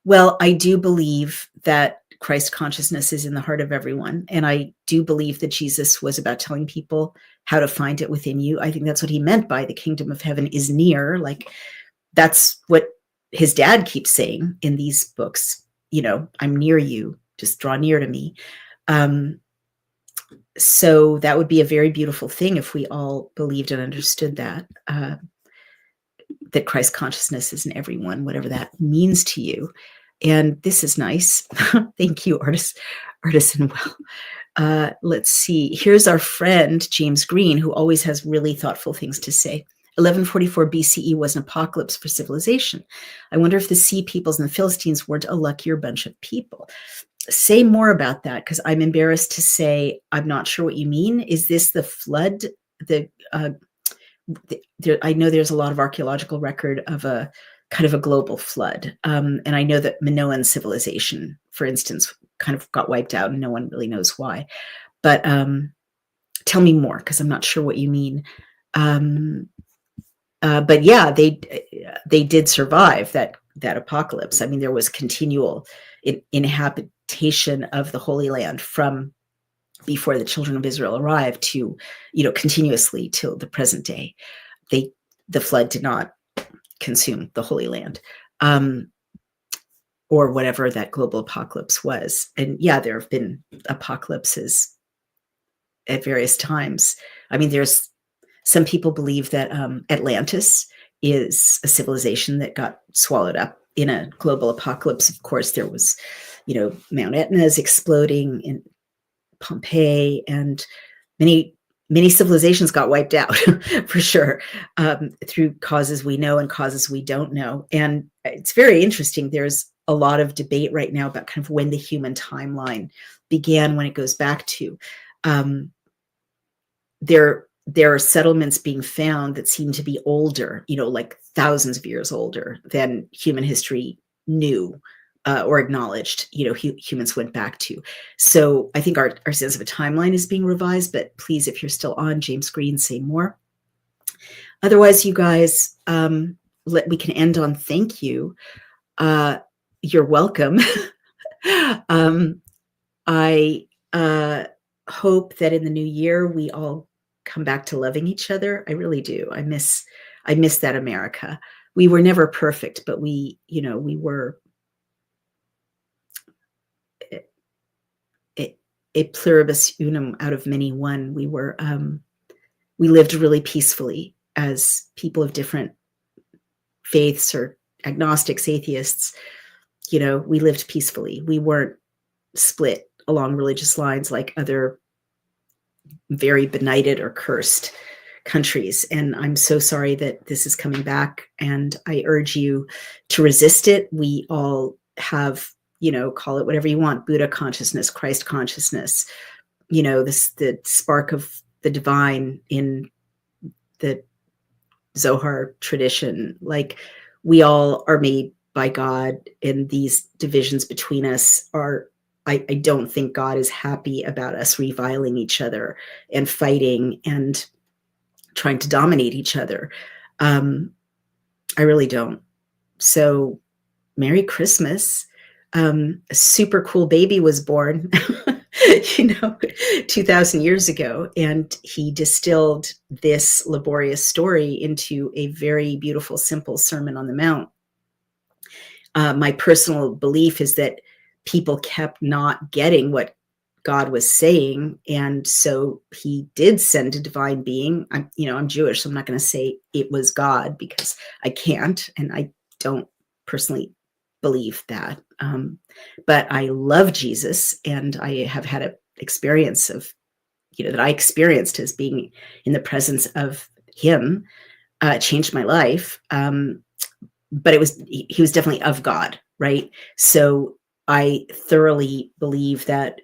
Speaker 1: Well, I do believe that Christ consciousness is in the heart of everyone. And I do believe that Jesus was about telling people how to find it within you. I think that's what he meant by the kingdom of heaven is near. Like that's what his dad keeps saying in these books. I'm near you, just draw near to me. So that would be a very beautiful thing if we all believed and understood that Christ consciousness is in everyone, whatever that means to you. And this is nice. Thank you, Artisan Well. Let's see. Here's our friend, James Green, who always has really thoughtful things to say. 1144 BCE was an apocalypse for civilization. I wonder if the sea peoples and the Philistines weren't a luckier bunch of people. Say more about that, because I'm embarrassed to say I'm not sure what you mean. Is this the flood? I know there's a lot of archaeological record of a kind of a global flood. And I know that Minoan civilization, for instance, kind of got wiped out and no one really knows why. But tell me more, because I'm not sure what you mean. But yeah, they did survive that apocalypse. I mean, there was continual inhabitation of the Holy Land from before the children of Israel arrived to, continuously till the present day. The flood did not consume the Holy Land, or whatever that global apocalypse was. And yeah, there have been apocalypses at various times. I mean, some people believe that Atlantis is a civilization that got swallowed up in a global apocalypse. Of course, there was, Mount Etna is exploding in Pompeii, and many civilizations got wiped out for sure, through causes we know and causes we don't know. And it's very interesting. There's a lot of debate right now about kind of when the human timeline began, when it goes back to. there are settlements being found that seem to be older, like thousands of years older than human history knew or acknowledged, humans went back to. So I think our sense of a timeline is being revised, but please, if you're still on, James Green, say more. Otherwise, you guys, we can end on thank you. You're welcome. I hope that in the new year, we all come back to loving each other. I really do. I miss that America. We were never perfect, but we were a pluribus unum, out of many one. We lived really peacefully as people of different faiths, or agnostics, atheists. We lived peacefully. We weren't split along religious lines like other very benighted or cursed countries. And I'm so sorry that this is coming back, and I urge you to resist it. We all have, call it whatever you want, Buddha consciousness, Christ consciousness, the spark of the divine in the Zohar tradition. Like, we all are made by God, and these divisions between us are, I don't think God is happy about us reviling each other and fighting and trying to dominate each other. I really don't. So Merry Christmas. A super cool baby was born, 2,000 years ago. And he distilled this laborious story into a very beautiful, simple Sermon on the Mount. My personal belief is that people kept not getting what God was saying. And so he did send a divine being. I'm Jewish, so I'm not going to say it was God, because I can't, and I don't personally believe that. But I love Jesus, and I have had an experience of, that I experienced as being in the presence of him, changed my life. But he was definitely of God, right? So I thoroughly believe that,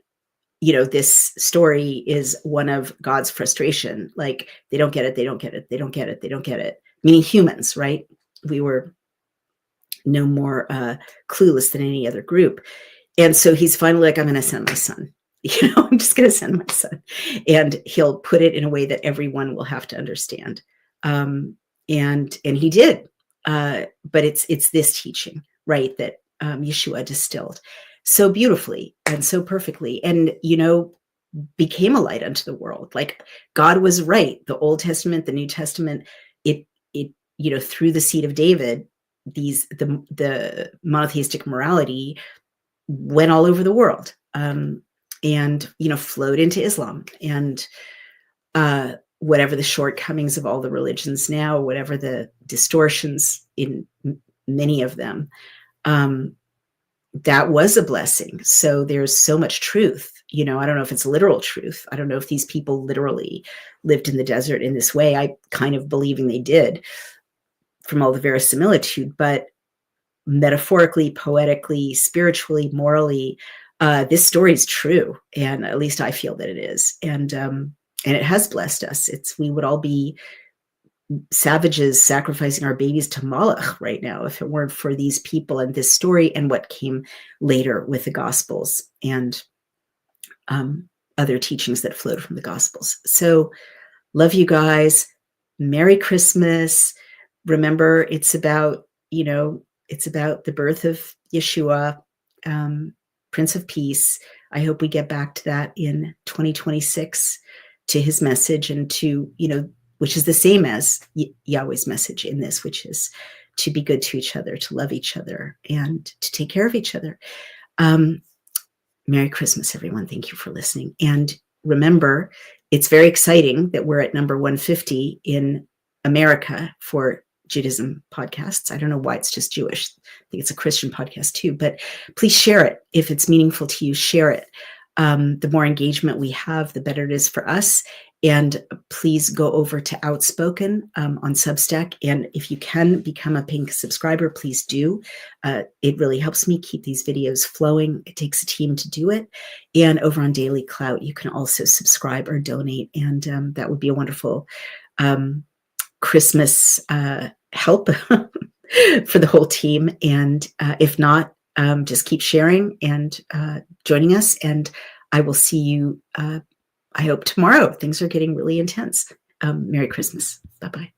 Speaker 1: this story is one of God's frustration. Like, they don't get it, they don't get it, they don't get it, they don't get it. Meaning humans, right? We were no more clueless than any other group. And so he's finally like, I'm going to send my son. I'm just going to send my son. And he'll put it in a way that everyone will have to understand. And he did. But it's this teaching, right, that Yeshua distilled so beautifully and so perfectly, and became a light unto the world. Like, God was right. The Old Testament, the New Testament, it through the seed of David, the monotheistic morality went all over the world, and flowed into Islam, and whatever the shortcomings of all the religions now, whatever the distortions in many of them, that was a blessing. So there's so much truth. I don't know if it's literal truth. I don't know if these people literally lived in the desert in this way. I kind of believing they did from all the verisimilitude, but metaphorically, poetically, spiritually, morally, this story is true. And at least I feel that it is. And it has blessed us. We would all be savages sacrificing our babies to Moloch right now if it weren't for these people and this story and what came later with the Gospels and other teachings that flowed from the Gospels. So love you guys. Merry Christmas. Remember, it's about the birth of Yeshua, Prince of Peace. I hope we get back to that in 2026, to his message, and to, which is the same as Yahweh's message in this, which is to be good to each other, to love each other, and to take care of each other. Merry Christmas, everyone. Thank you for listening. And remember, it's very exciting that we're at number 150 in America for Judaism podcasts. I don't know why it's just Jewish. I think it's a Christian podcast too, but please share it. If it's meaningful to you, share it. The more engagement we have, the better it is for us. And please go over to Outspoken on Substack. And if you can become a pink subscriber, please do. It really helps me keep these videos flowing. It takes a team to do it. And over on Daily Clout, you can also subscribe or donate. And that would be a wonderful Christmas help for the whole team. And if not, just keep sharing and joining us. And I will see you, I hope, tomorrow. Things are getting really intense. Merry Christmas. Bye-bye.